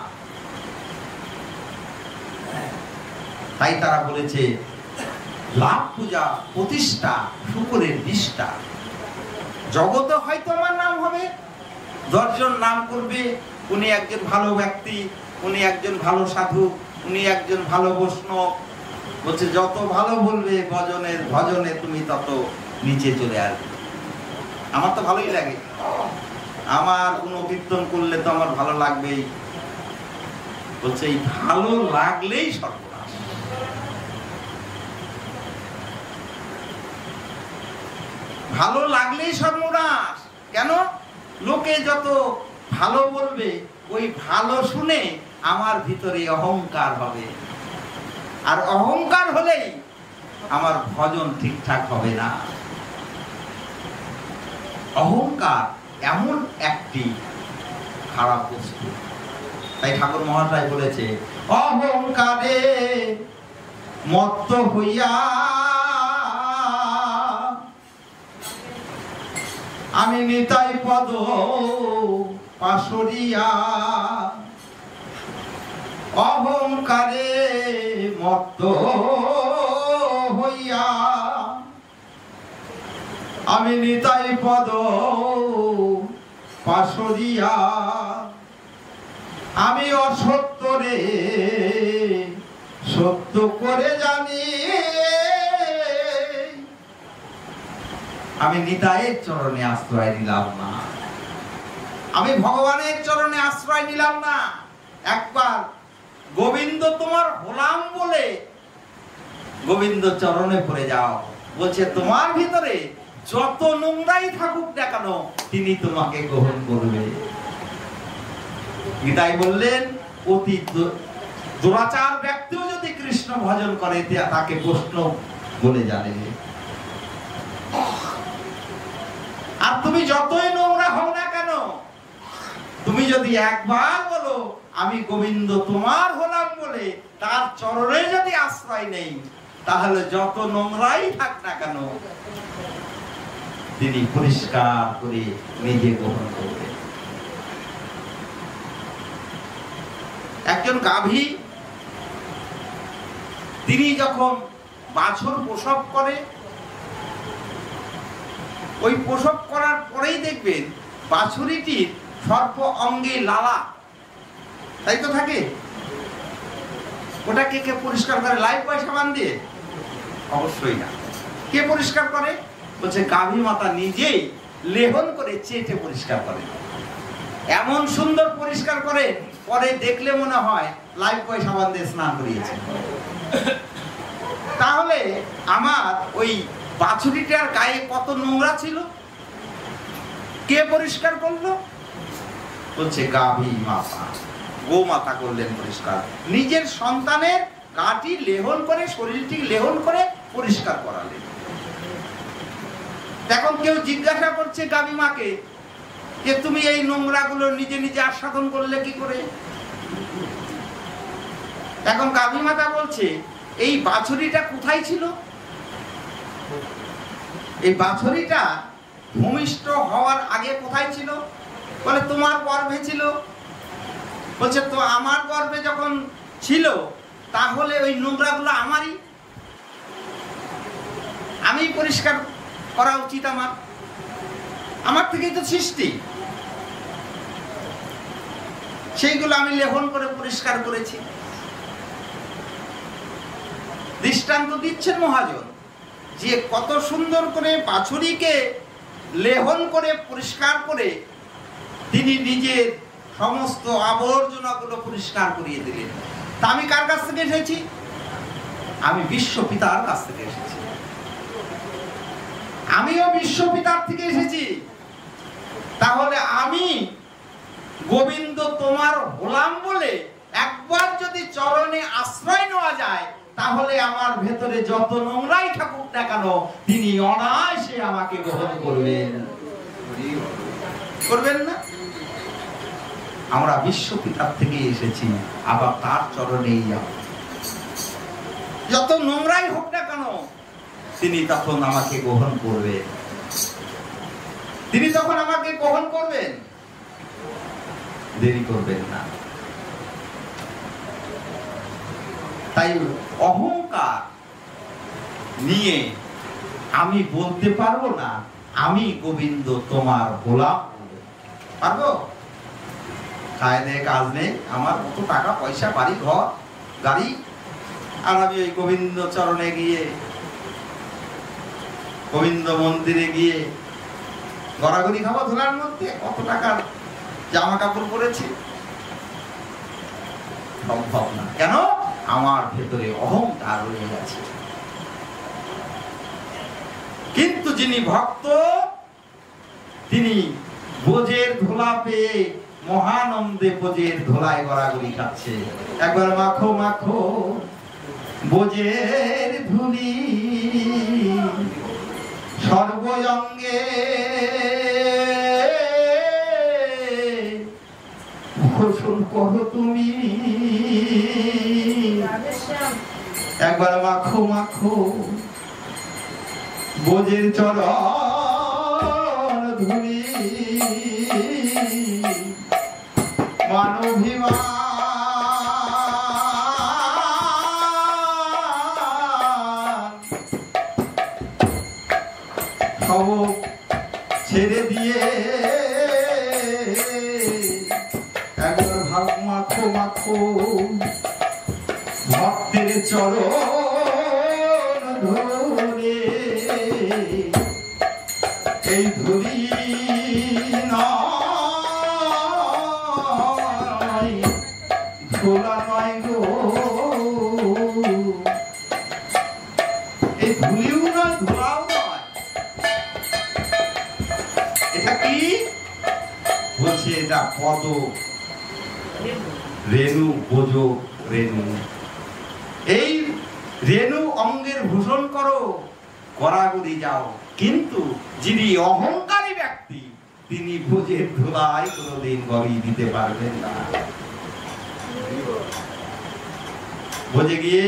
তাই তারা বলেছে লাভ পূজা প্রতিষ্ঠা শুকরের নিষ্ঠা। জগতে হয়তো আমার নাম হবে, 10 জন নাম করবে, উনি একজন ভালো ব্যক্তি, উনি একজন ভালো সাধু, উনি একজন ভালো বৈষ্ণব। বলছে যত ভালো বলবে ভজনে তুমি তত নিচে চলে আসবে। আমার তো ভালোই লাগে, আমার কোনো কীর্তন করলে তো আমার ভালো লাগবেই। বলছে এই ভালো লাগলেই সর্বনাশ। ভালো লাগলেই সর্বনাশ কেন? লোকে যত ভালো বলবে ওই ভালো শুনে আমার ভিতরে অহংকার হবে, আর অহংকার হলেই আমার ভজন ঠিকঠাক হবে না। অহংকার এমন একটি খারাপ বস্তু। তাই ঠাকুর মহাশয় বলেছে, অহংকারে মত্ত হইয়া আমি নিতাই পদ পাশরিয়া। অহংকারে মত্ত হইয়া আমি নিতাই পদ পাশরিয়া। আমি অসত্য রে সত্য করে জানি, আমি নিতাইয়ের চরণে আশ্রয় নিলাম না, আমি ভগবানের চরণে আশ্রয় নিলাম না। একবার গোবিন্দ তোমার হলাম বলে গোবিন্দ চরণে পড়ে যাও। বলছে তোমার ভিতরে যত নোংরাই থাকুক না কেন তিনি তোমাকে গ্রহণ করবে। গীতায় বললেন অতি দুরাচার ব্যক্তিও যদি কৃষ্ণ ভজন করে তাকে বৈষ্ণব বলে জানে। আর তুমি যতই নোংরা হও না কেন, তুমি যদি একবার বলো আমি গোবিন্দ তোমার হলাম বলে তার চরণে যদি আশ্রয় নেই, তাহলে যত নোংরাই থাক না কেন তিনি পরিষ্কার করে নিজে গ্রহণ করবে। একজন গাভী তিনি যখন বাছুর প্রসব করে, ওই প্রসব করার পরেই দেখবেন বাছুরিটির সর্ব অঙ্গে লালা, তাই তো থাকে। ওটা কে কে পরিষ্কার করে? লাইফবয় সাবান দিয়ে? অবশ্যই না। কে পরিষ্কার করে? বলছে গাভী মাতা নিজেই লেহন করে চেটে পরিষ্কার করে। এমন সুন্দর পরিষ্কার করে, পরে দেখলে মনে হয় লাইফবয় সাবান দিয়ে স্নান করিয়েছে। তাহলে আমার ওই বাছুরিটার গায়ে কত নোংরা ছিল, কে পরিষ্কার করলো? বলছে গাভী মাতা, গো মাতা করলেন পরিষ্কার। নিজের সন্তানের গাটি লেহন করে, শরীরটি লেহন করে পরিষ্কার করালেন। এখন কেউ জিজ্ঞাসা করছে গাভী মাকে যে তুমি এই নোংরা গুলো নিজে নিজে আস্বাদন করলে কি করে? এখন গাভী মাতা বলছে এই বাছুরিটা কোথায় ছিল? এই বাছুরিটা ভূমিষ্ঠ হওয়ার আগে কোথায় ছিল? বলে তোমার গর্ভে ছিল। বলছে তো আমার গর্ভে যখন ছিল তাহলে ওই নোংরাগুলো আমারই, আমি পরিষ্কার করা উচিত। আমার থেকেই তো সৃষ্টি, সেইগুলো আমি লেহন করে পরিষ্কার করেছি। দৃষ্টান্ত দিচ্ছেন মহাজন যে কত সুন্দর করে বাছুরিকে লেহন করে পরিষ্কার করে তিনি নিজের সমস্ত আবর্জনাগুলো পরিষ্কার করিয়ে দিলেন। তা আমি কার কাছ থেকে এসেছি? আমি বিশ্ব পিতার কাছ থেকে এসেছি। আমিও বিশ্ব পিতার থেকে এসেছি। তাহলে আমি গোবিন্দ তোমার হলাম বলে একবার যদি চরণে আশ্রয় নেওয়া যায়, তাহলে আমার ভেতরে যত নোংরাই থাকুক না কেন তিনি অনায়াসে আমাকে গ্রহণ করবেন। করবেন না? আমরা বিশ্ব পিতার থেকে এসেছি, আবার তার চরণেই যাব। যত নোংরাই হোক না কেন তিনি তখন আমাকে গ্রহণ করবেন। তিনি তখন আমাকে গ্রহণ করবেন, দেরি করবেন না। তাই অহংকার নিয়ে আমি বলতে পারবো না আমি গোবিন্দ তোমার গোলাম। পারবো? খায় দেয়, কাজ নেই, আমার কত টাকা পয়সা, বাড়ি ঘর গাড়ি, আর আমি ওই গোবিন্দ চরণে গিয়ে, গোবিন্দ মন্দিরে গিয়ে গড়াগড়ি খাবো ধুলার মধ্যে, কত টাকার জামা কাপড় পরেছি, সম্ভব না। কেন? আমার ভেতরে অহংকার রয়ে গেছে। কিন্তু যিনি ভক্ত, তিনি বোঝের ধুলা পেয়ে মহানন্দে বোঝের ধুলায় গড়াগড়ি খাচ্ছে। একবার মাখো মাখো বোঝের ধুলি সর্বঙ্গে, গোসল করো তুমি, একবার মাখো মাখো বোঝের চরণ ধুলি, মানভিমান সব ছেড়ে দিয়ে একবার ভাগ মাখো মাখো ভক্তের চরণ ধরে, এই ধুলি নয় ধুলা নয় গো, এই ধুলিও নয় ধুলাও নয়, এটা কি বলছে? এটা পদ রেণু, বোঝো রেণু। এই রেণু অঙ্গের ভূষণ করো, গড়াগড়ি যাও। কিন্তু যিনি অহংকারী ব্যক্তি, তিনি বোঝের ধুলায় কোনোদিন গড়ি দিতে পারবেন না। বোঝে গিয়ে,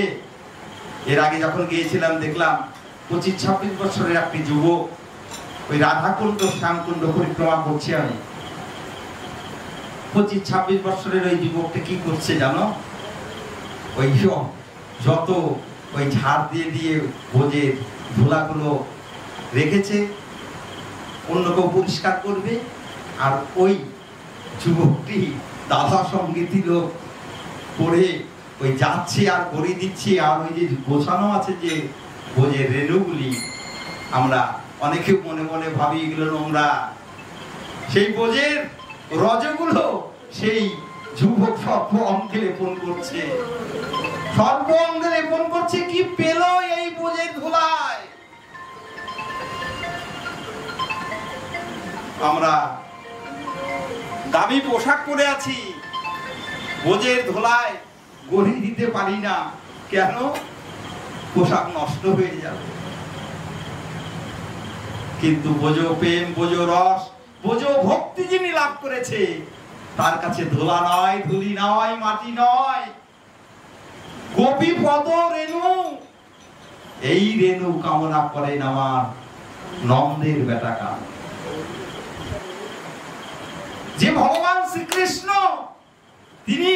এর আগে যখন গিয়েছিলাম দেখলাম 25-26 বছরের একটি যুবক ওই রাধাকুণ্ড শ্যামকুণ্ড পরিক্রমা করছে। আমি 25-26 বছরের ওই যুবকটা কি করছে জানো? ওই যত ওই ঝাড় দিয়ে দিয়ে বোঝের ধুলাগুলো রেখেছে, অন্য কেউ পরিষ্কার করবে, আর ওই যুবকটি দাদা সঙ্গীতি লোক পড়ে ওই যাচ্ছে আর গড়ি দিচ্ছে। আর ওই যে গোছানো আছে যে বোঝের রেণুগুলি, আমরা অনেকে মনে মনে ভাবি এগুলো নোংরা, সেই বোঝের রজগুলো সেই যুবক সর্ব অঙ্গে লেপন করছে, সর্ব অঙ্গে লেপন করছে। কি পেল এই বোঝের ধুলায়? আমরা দামি পোশাক পরে আছি, বোঝের ধুলায় গড়ি দিতে পারি না। কেন? পোশাক নষ্ট হয়ে যাবে। কিন্তু বোঝো প্রেম, বোঝো রস, বোঝো ভক্তি যিনি লাভ করেছে, তার কাছে ধুলা নয়, ধুলি নয়, মাটি নয়, গোপী পদ রেণু। এই রেণু কামনা করেন আমার নন্দের বেটা কান। যে ভগবান শ্রীকৃষ্ণ, তিনি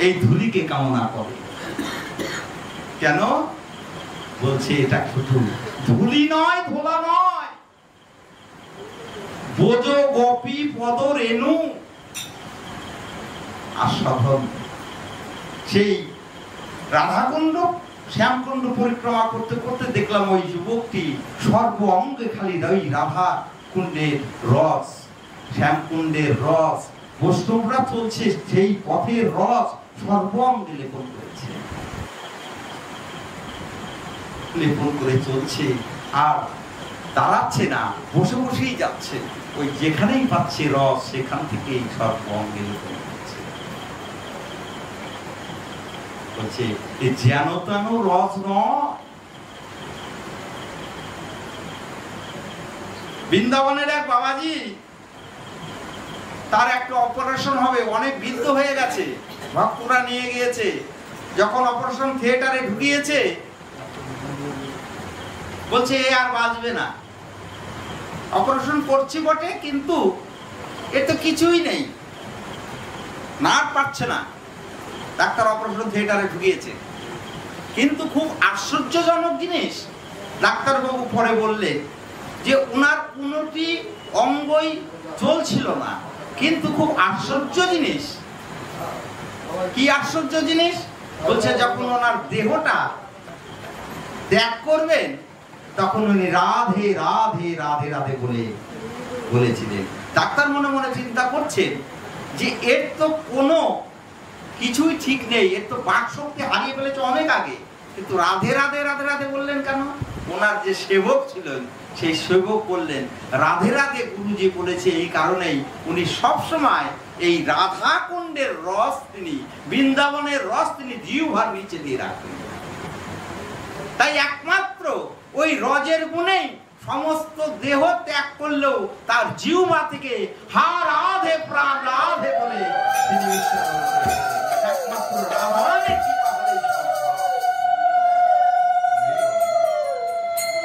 এই ধুলিকে কামনা করে। কেন? বলছে এটা শুধু ধুলি নয়, ধোলা নয়, বোঝ গোপী পদ রেণু আস্বাদন। সেই রাধাকুণ্ড শ্যামকুণ্ড পরিক্রমা করতে করতে দেখলাম ওই যুবকটি সর্ব অঙ্গে খালি ওই রাধা কুণ্ডের রস, শ্যামকুণ্ডের রস, বৈষ্ণবরা চলছে সেই পথের রস সর্ব অঙ্গে লেপন করেছে, লেপন করে চলছে। আর দাঁড়াচ্ছে না, বসে বসেই যাচ্ছে। ওই যেখানেই পাচ্ছে রস, সেখান থেকেই সর্ব অঙ্গে লেপন করছে। বলছে এই যেন তেন রস নয়। বৃন্দাবনের এক বাবাজি, তার একটা অপারেশন হবে, অনেক বৃদ্ধ হয়ে গেছে, ভক্তরা নিয়ে গিয়েছে। যখন অপারেশন থিয়েটারে ঢুকিয়েছে, বলছে এ আর বাঁচবে না। অপারেশন করছি বটে, কিন্তু এ তো কিছুই নেই, নার্ভ পাচ্ছে না। ডাক্তার অপারেশন থিয়েটারে ঢুকিয়েছে, কিন্তু খুব আশ্চর্যজনক জিনিস, ডাক্তারবাবু পরে বললেন যে উনার কোনোটি অঙ্গই চলছিল না, কিন্তু খুব আশ্চর্য জিনিস। কি আশ্চর্য জিনিস? বলছে যখন ওনার দেহটা ত্যাগ করবেন তখন উনি রাধে রাধে রাধে রাধে বলেছিলেন। ডাক্তার মনে মনে চিন্তা করছেন যে এর তো কোনো কিছুই ঠিক নেই, এর তো বাক শক্তি হারিয়ে ফেলেছে অনেক আগে, কিন্তু রাধে রাধে রাধে রাধে বললেন কেন? ওনার যে সেবক ছিলেন সেই সেবক বললেন রাধে রাধে গুরুজি বলেছে এই কারণেই উনি সবসময় এই রাধা কুণ্ডের রস, তিনি বৃন্দাবনের রস তিনি জিহ্বার নিচে দিয়ে রাখতেন। তাই একমাত্র ওই রজের গুণেই সমস্ত দেহ ত্যাগ করলেও তার জিহ্বা থেকে হা রাধে প্রাণ রাধে বলে তিনি একমাত্র রাধারানীর কৃপা হলেই সম্ভব।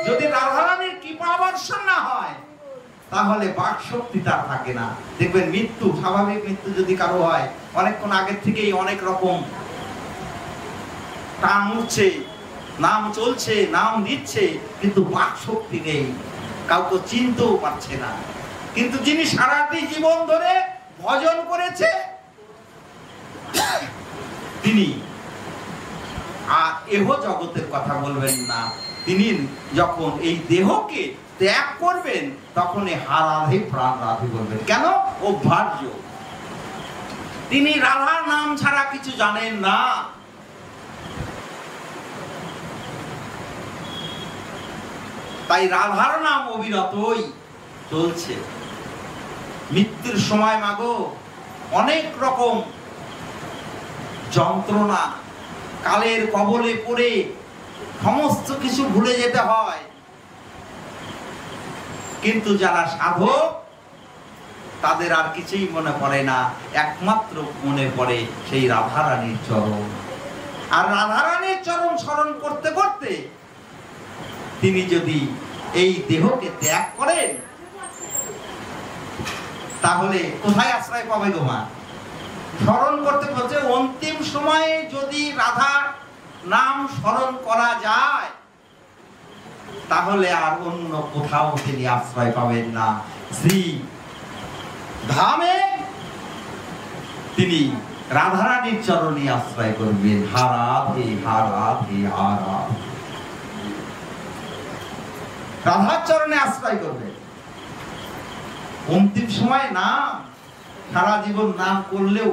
যদি রাধারানীর কৃপা বর্ষণ না হয় তাহলে বাক শক্তি তার থাকে না। দেখবেন মৃত্যু, স্বাভাবিক মৃত্যু যদি কারো হয়, অনেকক্ষণ আগের থেকেই অনেক রকম টান উঠছে, নাম চলছে, নাম দিচ্ছে, কিন্তু বাক শক্তি নেই, কাউকে চিনতেও পারছে না। কিন্তু যিনি সারাটি জীবন ধরে ভজন করেছে তিনি আর এহ জগতের কথা বলবেন না। তিনি যখন এই দেহকে ত্যাগ করবেন তখন হা রাধে প্রাণ রাধে বলবেন। কেন? অভ্যার্য। তিনি রাধার নাম ছাড়া কিছু জানেন না। তাই রাধার নাম অবিরতই চলছে। মৃত্যুর সময় মাগো অনেক রকম যন্ত্রণা, কালের কবলে পড়ে সমস্ত কিছু ভুলে যেতে হয়, কিন্তু যারা সাধক তাদের আর কিছুই মনে পড়ে না, একমাত্র মনে পড়ে সেই রাধারানীর চরণ। আর রাধারানীর চরণ স্মরণ করতে করতে তিনি যদি এই দেহকে ত্যাগ করেন তাহলে কোথায় আশ্রয় পাবে গো মা? স্মরণ করতে বলছে অন্তিম সময়ে যদি রাধার নাম স্মরণ করা যায় তাহলে আর অন্য কোথাও তিনি আশ্রয় পাবেন না। শ্রী ধামে তিনি রাধারানীর চরণে আশ্রয় করবেন। হা রাধে হা রাধে হা রাধে, রাধার চরণে আশ্রয় করবেন। অন্তিম সময় নাম, সারা জীবন নাম করলেও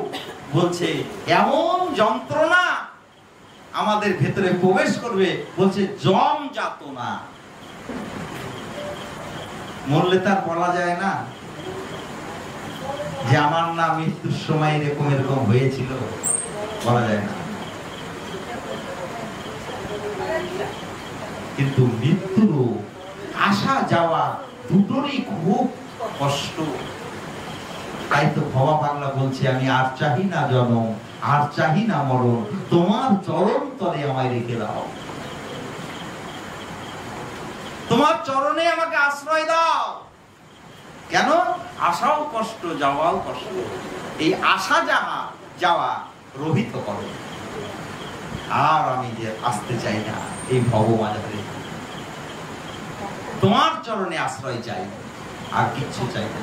বলছে এমন যন্ত্রণা আমাদের ভেতরে প্রবেশ করবে, বলছে জম যাতনা। মরলে তার বলা যায় না যে আমার না মৃত্যুর সময় এরকম এরকম হয়েছিল, বলা যায় না। কিন্তু মৃত্যুর আসা যাওয়া দুটোরই খুব কষ্ট। তাই তো ভবা বাংলা বলছে আমি আর চাহি না জনম, আর চাহি না মরণ, তোমার চরণ তলে আমায় রেখে দাও। তোমার চরণে আমাকে আশ্রয় দাও। কেন? আসাও কষ্ট, যাওয়াও কষ্ট। এই আসা যাওয়া রহিত করো। আর আমি যে আসতে চাই না এই ভগবানের, তোমার চরণে আশ্রয় চাই, আর কিচ্ছু চাই না।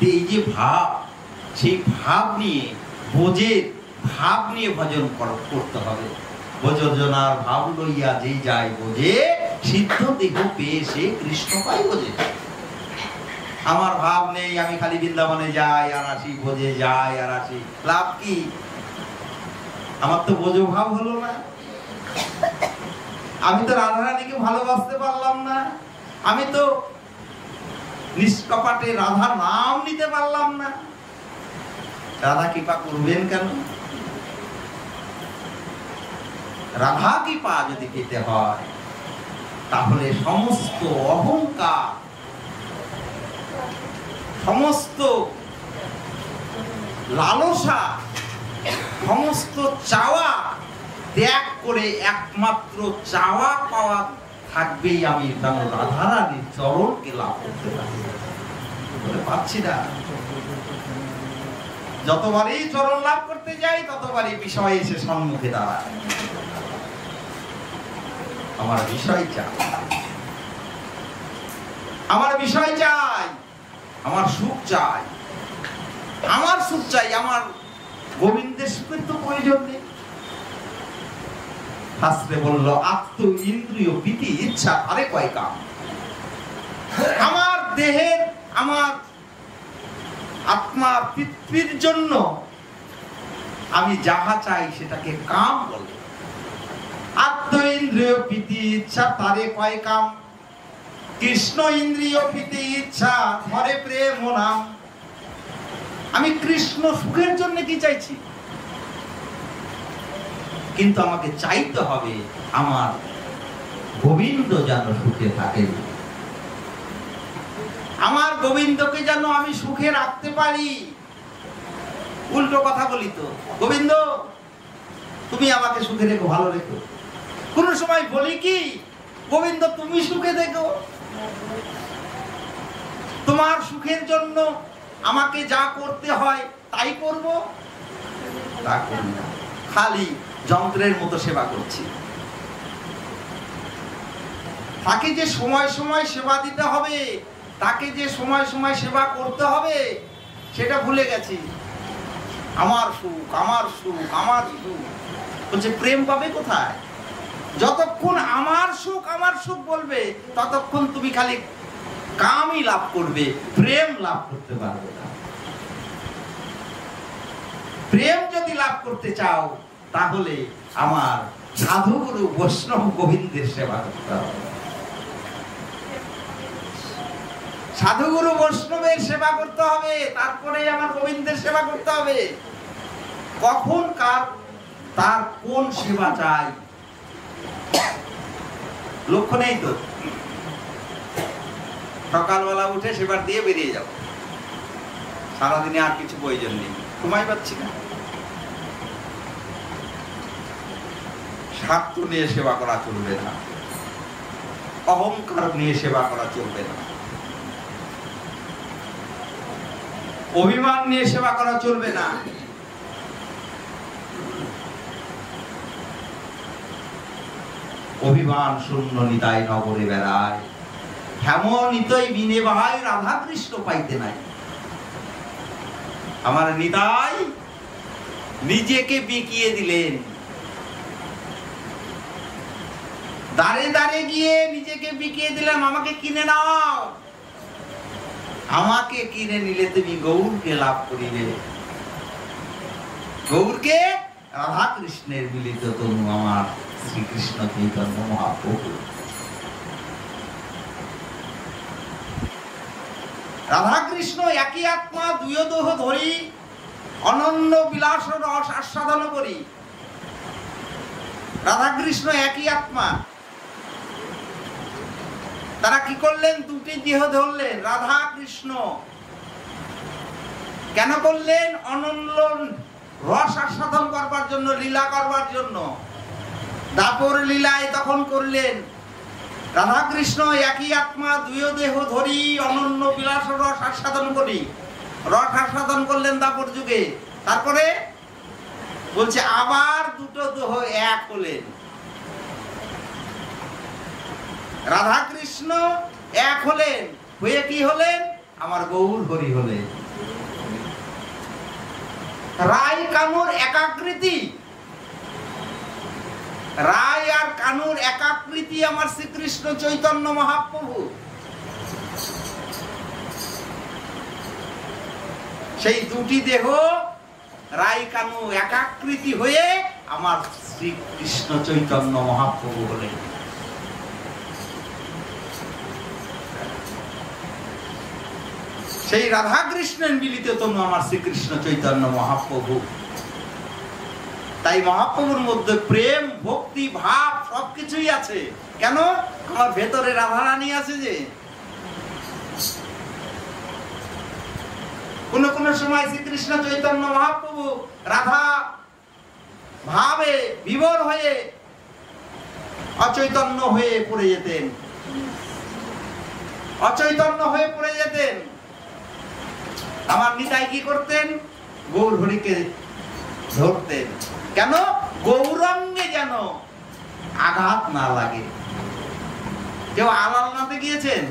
এই যে ভাব, সেই ভাব নিয়ে বোঝের ভাব নিয়ে ভজন করতে হবে। বোঝনার ভাব লইয়া যে যায় বোঝে, সিদ্ধ দেহ পেয়ে সে কৃষ্ণ পাই বোঝে। আমার ভাব নেই, আমি খালি বৃন্দাবনে যাই আর আসি, বোঝে যাই আর আসি, লাভ কি? আমার তো বোঝো ভাব হলো না। আমি তো রাধারানীকে ভালোবাসতে পারলাম না। আমি তো নিষ্কপটে রাধার নাম নিতে পারলাম না। রাধা কৃপা করবেন কেন? রাধা কৃপা যদি পেতে হয় তাহলে সমস্ত অহংকার, সমস্ত লালসা, সমস্ত চাওয়া ত্যাগ করে একমাত্র চাওয়া পাওয়া থাকবেই আমি রাধারানীর চরণকে লাভ করতে পারছি না। যতবারই চরণ লাভ করতে যাই ততবারই বিষয় এসে সম্মুখে দাঁড়ায়। আমার বিষয় চাই। আমার বিষয় চাই, আমার সুখ চাই, আমার সুখ চাই, আমার গোবিন্দের সুখের তো প্রয়োজন নেই। শাস্ত্রে বলল আত্ম ইন্দ্রিয় প্রীতি ইচ্ছা আরে কয় কাম। আমার দেহের, আমার আত্মা পৃথিবীর জন্য আমি যাহা চাই সেটাকে কাম বলে। আত্ম ইন্দ্রিয় প্রীতি ইচ্ছা তারে কয় কাম। কৃষ্ণ ইন্দ্রিয় প্রীতি ইচ্ছা ধরে প্রেম নাম। আমি কৃষ্ণ সুখের জন্য কি চাইছি, কিন্তু আমাকে চাইতে হবে আমার গোবিন্দ যেন সুখে থাকে, আমার গোবিন্দকে যেন আমি সুখে রাখতে পারি। উল্টো কথা বলি তো, গোবিন্দ তুমি আমাকে সুখে রেখো, ভালো রেখো। কোন সময় বলি কি গোবিন্দ তুমি সুখে দেখো, তোমার সুখের জন্য আমাকে যা করতে হয় তাই করব? তা করি না, খালি যন্ত্রের মতো সেবা করছি। তাকে যে সময় সময় সেবা দিতে হবে, তাকে যে সময় সময় সেবা করতে হবে সেটা ভুলে গেছি। আমার সুখ, আমার সুখ, আমার সুখ বলছে, প্রেম পাবে কোথায়? যতক্ষণ আমার সুখ বলবে ততক্ষণ তুমি খালি কামই লাভ করবে, প্রেম লাভ করতে পারবে না। প্রেম যদি লাভ করতে চাও তাহলে আমার সাধুগুরু বৈষ্ণব গোবিন্দের সেবা করতে হবে। সাধুগুরু বৈষ্ণবের সেবা করতে হবে, তারপরে আমার গোবিন্দের সেবা করতে হবে। কখন কার তার কোন সেবা চাই লক্ষ্য নেই তো। সকালবেলা উঠে সেবার দিয়ে বেরিয়ে যাব, সারাদিনে আর কিছু প্রয়োজন নেই, সময় পাচ্ছি না। স্বার্থ নিয়ে সেবা করা চলবে না, অহংকার নিয়ে সেবা করা চলবে না, অভিমান নিয়ে সেবা করা চলবে না। অভিমান শূন্য নিতাই নগরে বেড়ায়, হেমন নিতই বিনে ভাই রাধা কৃষ্ণ পাইতে নাই। আমার নিতাই নিজেকে বিকিয়ে দিলেন, দাঁড়ে দাঁড়ে গিয়ে নিজেকে বিকিয়ে দিলাম, আমাকে কিনে নাও। আমাকে কিনে নিলে তুমি গৌরকে লাভ করিবে। গৌরকে রাধা কৃষ্ণের মিলিত তনু আমার শ্রীকৃষ্ণ চৈতন্য মহাপ্রভু। রাধা কৃষ্ণ একই আত্মা, দুই দেহ ধরি অনন্য বিলাস রস আস্বাদন করি। রাধা কৃষ্ণ একই আত্মা। তারা কি করলেন? দুটি দেহ ধরলেন, রাধা কৃষ্ণ। কেন করলেন? অনন্য রস আস্বাদন করবার জন্য, লীলা করবার জন্য। দাপর লীলায় তখন করলেন। রাধা কৃষ্ণ একই আত্মা, দুই দেহ ধরি অনন্য বিলাস রস আস্বাদন করি। রস আস্বাদন করলেন দাপর যুগে। তারপরে বলছে আবার দুটো দেহ এক হলেন। রাধা কৃষ্ণ এক হলেন, হয়ে কি হলেন? আমার গৌর হরি হলেন। রায় কানুর একাকৃতি, রায় আর কানুর একাকৃতি আমার শ্রীকৃষ্ণ চৈতন্য মহাপ্রভু। সেই দুটি দেহ রায় কানু একাকৃতি হয়ে আমার শ্রীকৃষ্ণ চৈতন্য মহাপ্রভু হলেন। সেই রাধা কৃষ্ণের মিলিত তনু আমার শ্রীকৃষ্ণ চৈতন্য মহাপ্রভু। তাই মহাপ্রভুর মধ্যে প্রেম, ভক্তি, ভাব সবকিছুই আছে। কেন? আমার ভেতরে রাধারানী আছে। যে কোন কোন সময় শ্রীকৃষ্ণ চৈতন্য মহাপ্রভু রাধা ভাবে বিভোর হয়ে অচৈতন্য হয়ে পড়ে যেতেন, অচৈতন্য হয়ে পড়ে যেতেন। আমার নিতাই কি করতেন? গৌর হরিকে ধরতেন। কেন? গৌরাঙ্গে যেন আঘাত না লাগে। কেউ আলাল নাতে গিয়েছেন?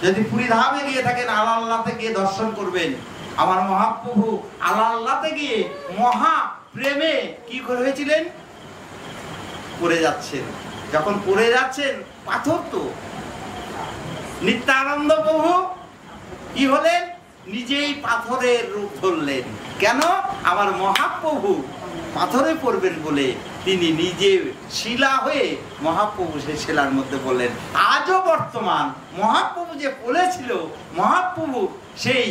যদি পুরী ধামে গিয়ে থাকেন, আল্লাহতে গিয়ে দর্শন করবেন। আমার মহাপ্রভু আল্লাহতে গিয়ে মহা প্রেমে কি করে হয়েছিলেন, পড়ে যাচ্ছেন। যখন পড়ে যাচ্ছেন, পাথর তো, নিত্যানন্দ প্রভু কি হলেন, নিজেই পাথরের রূপ ধরলেন। কেন? আমার মহাপ্রভু পাথরে পড়বেন বলে তিনি নিজে শিলা হয়ে মহাপ্রভু সেই শিলার মধ্যে বললেন। আজও বর্তমান মহাপ্রভু যে বলেছিল, মহাপ্রভু সেই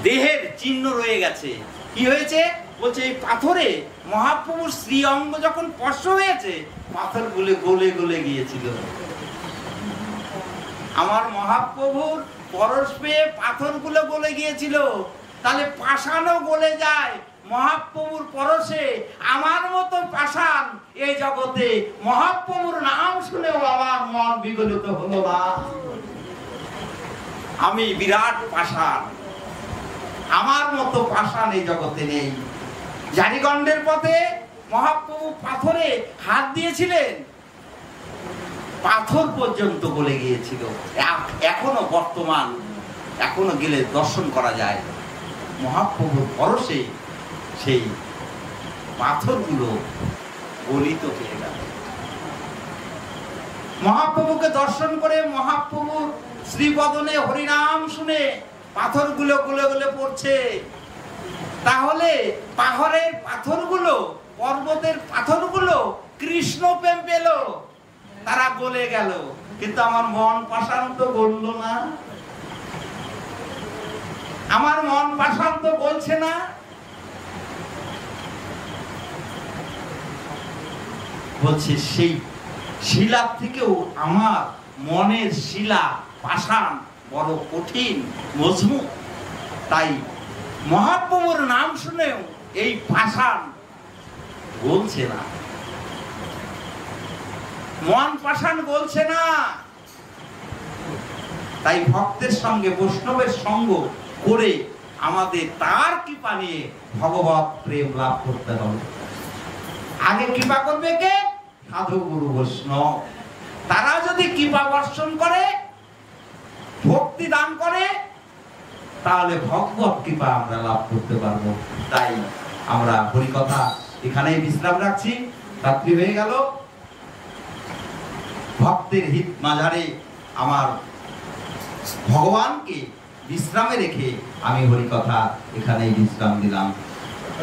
দেহের চিহ্ন রয়ে গেছে। কি হয়েছে বলছে, এই পাথরে মহাপ্রভুর শ্রী অঙ্গ যখন স্পর্শ হয়েছে, পাথর গুলে গলে গলে গিয়েছিল। আমার মহাপ্রভুর পরশ পেয়ে পাথর গুলো গলে গিয়েছিল। তাহলে পাষাণও গলে যায় মহাপ্রভুর পরশে। আমার মতো পাষাণ এই জগতে মহাপ্রভুর নাম শুনেও আমার মন বিগলিত হলো না। আমি বিরাট পাষাণ, আমার মতো পাষাণ এই জগতে নেই। জারিগণ্ডের পথে মহাপ্রভু পাথরে হাত দিয়েছিলেন, পাথর পর্যন্ত গলে গিয়েছিল। এখনো বর্তমান, এখনো গেলে দর্শন করা যায় মহাপ্রভুর পরশে সেই পাথরগুলো গলিত হয়ে গেল। মহাপ্রভুকে দর্শন করে, মহাপ্রভুর শ্রীবদনে হরিনাম শুনে পাথরগুলো গলে গলে পড়ছে। তাহলে পাহাড়ের পাথরগুলো, পর্বতের পাথরগুলো কৃষ্ণ প্রেম পেল, তারা গলে গেল। কিন্তু আমার মন পাষাণ তো গলল না, আমার মন পাষাণ তো বলছে না। বলছে সেই শিলা থেকেও আমার মনের শিলা পাষাণ বড় কঠিন, মজবুত। তাই মহাপ্রভুর নাম শুনেও এই পাষাণ বলছে না, মন পাষাণ বলছে না। তাই ভক্তের সঙ্গে বৈষ্ণবের সঙ্গ করে আমাদের তার কৃপা নিয়ে ভগবত প্রেম লাভ করতে হবে। আগে কৃপা করবে কে? সাধু গুরু বৈষ্ণব। তারা যদি কৃপা বর্ষণ করে, ভক্তি দান করে, তাহলে ভগবত কৃপা আমরা লাভ করতে পারবো। তাই আমরা হরিকথা এখানেই বিশ্রাম রাখছি। রাত্রি হয়ে গেল। ভক্তের হিত মাঝারে আমার ভগবানকে বিশ্রামে রেখে আমি হরিকথা এখানেই বিশ্রাম দিলাম।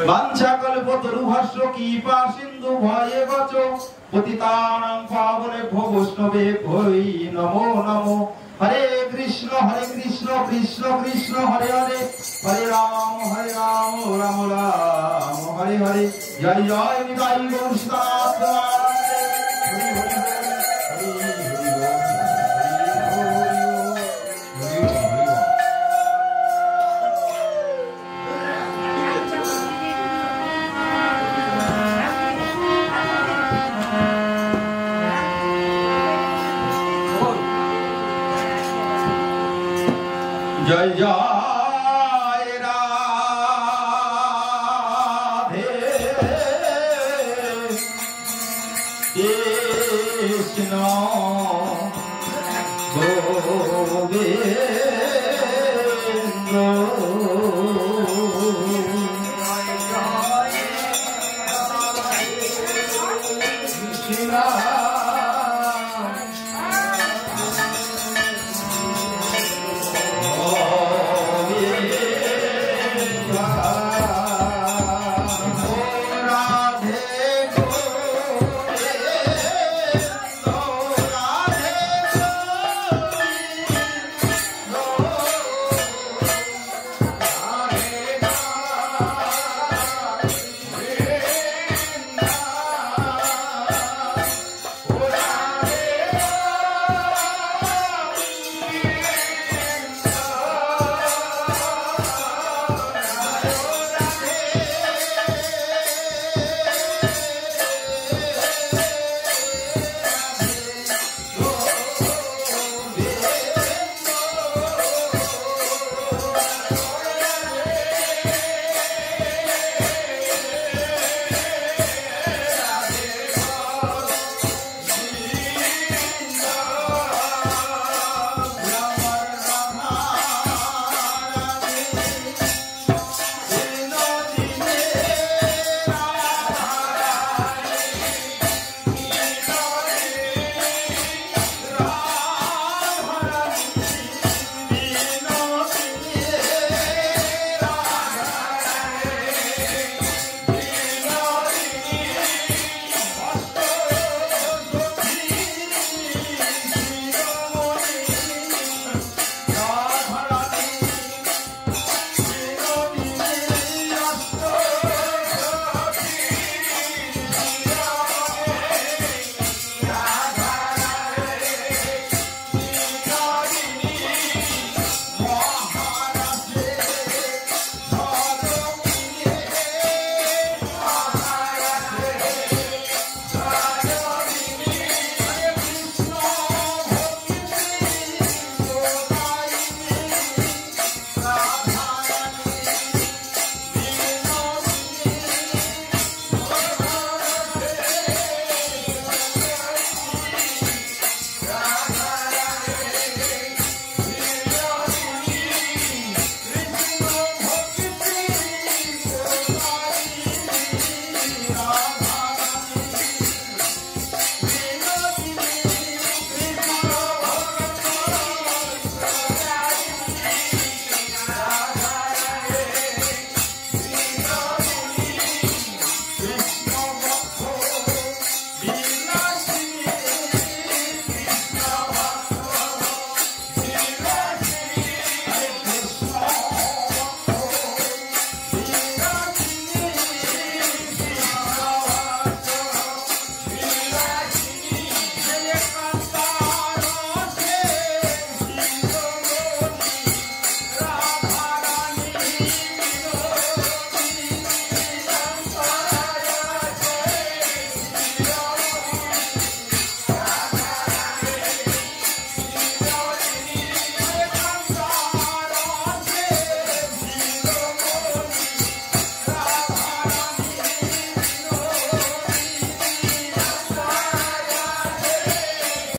বাঞ্ছা কল্পতরুভস্য কৃপা সিন্ধু ভয়ে বচ পতিতানাং পাবনেভ্যো বৈষ্ণবেভ্যো নমো নমো। হরে কৃষ্ণ কৃষ্ণ কৃষ্ণ হরে হরে, হরে রাম রাম রাম হরে হরে। জয় জয় নিতাই গৌর সীতানাথ। জয় জয় রাধে কৃষ্ণ গোবিন্দ।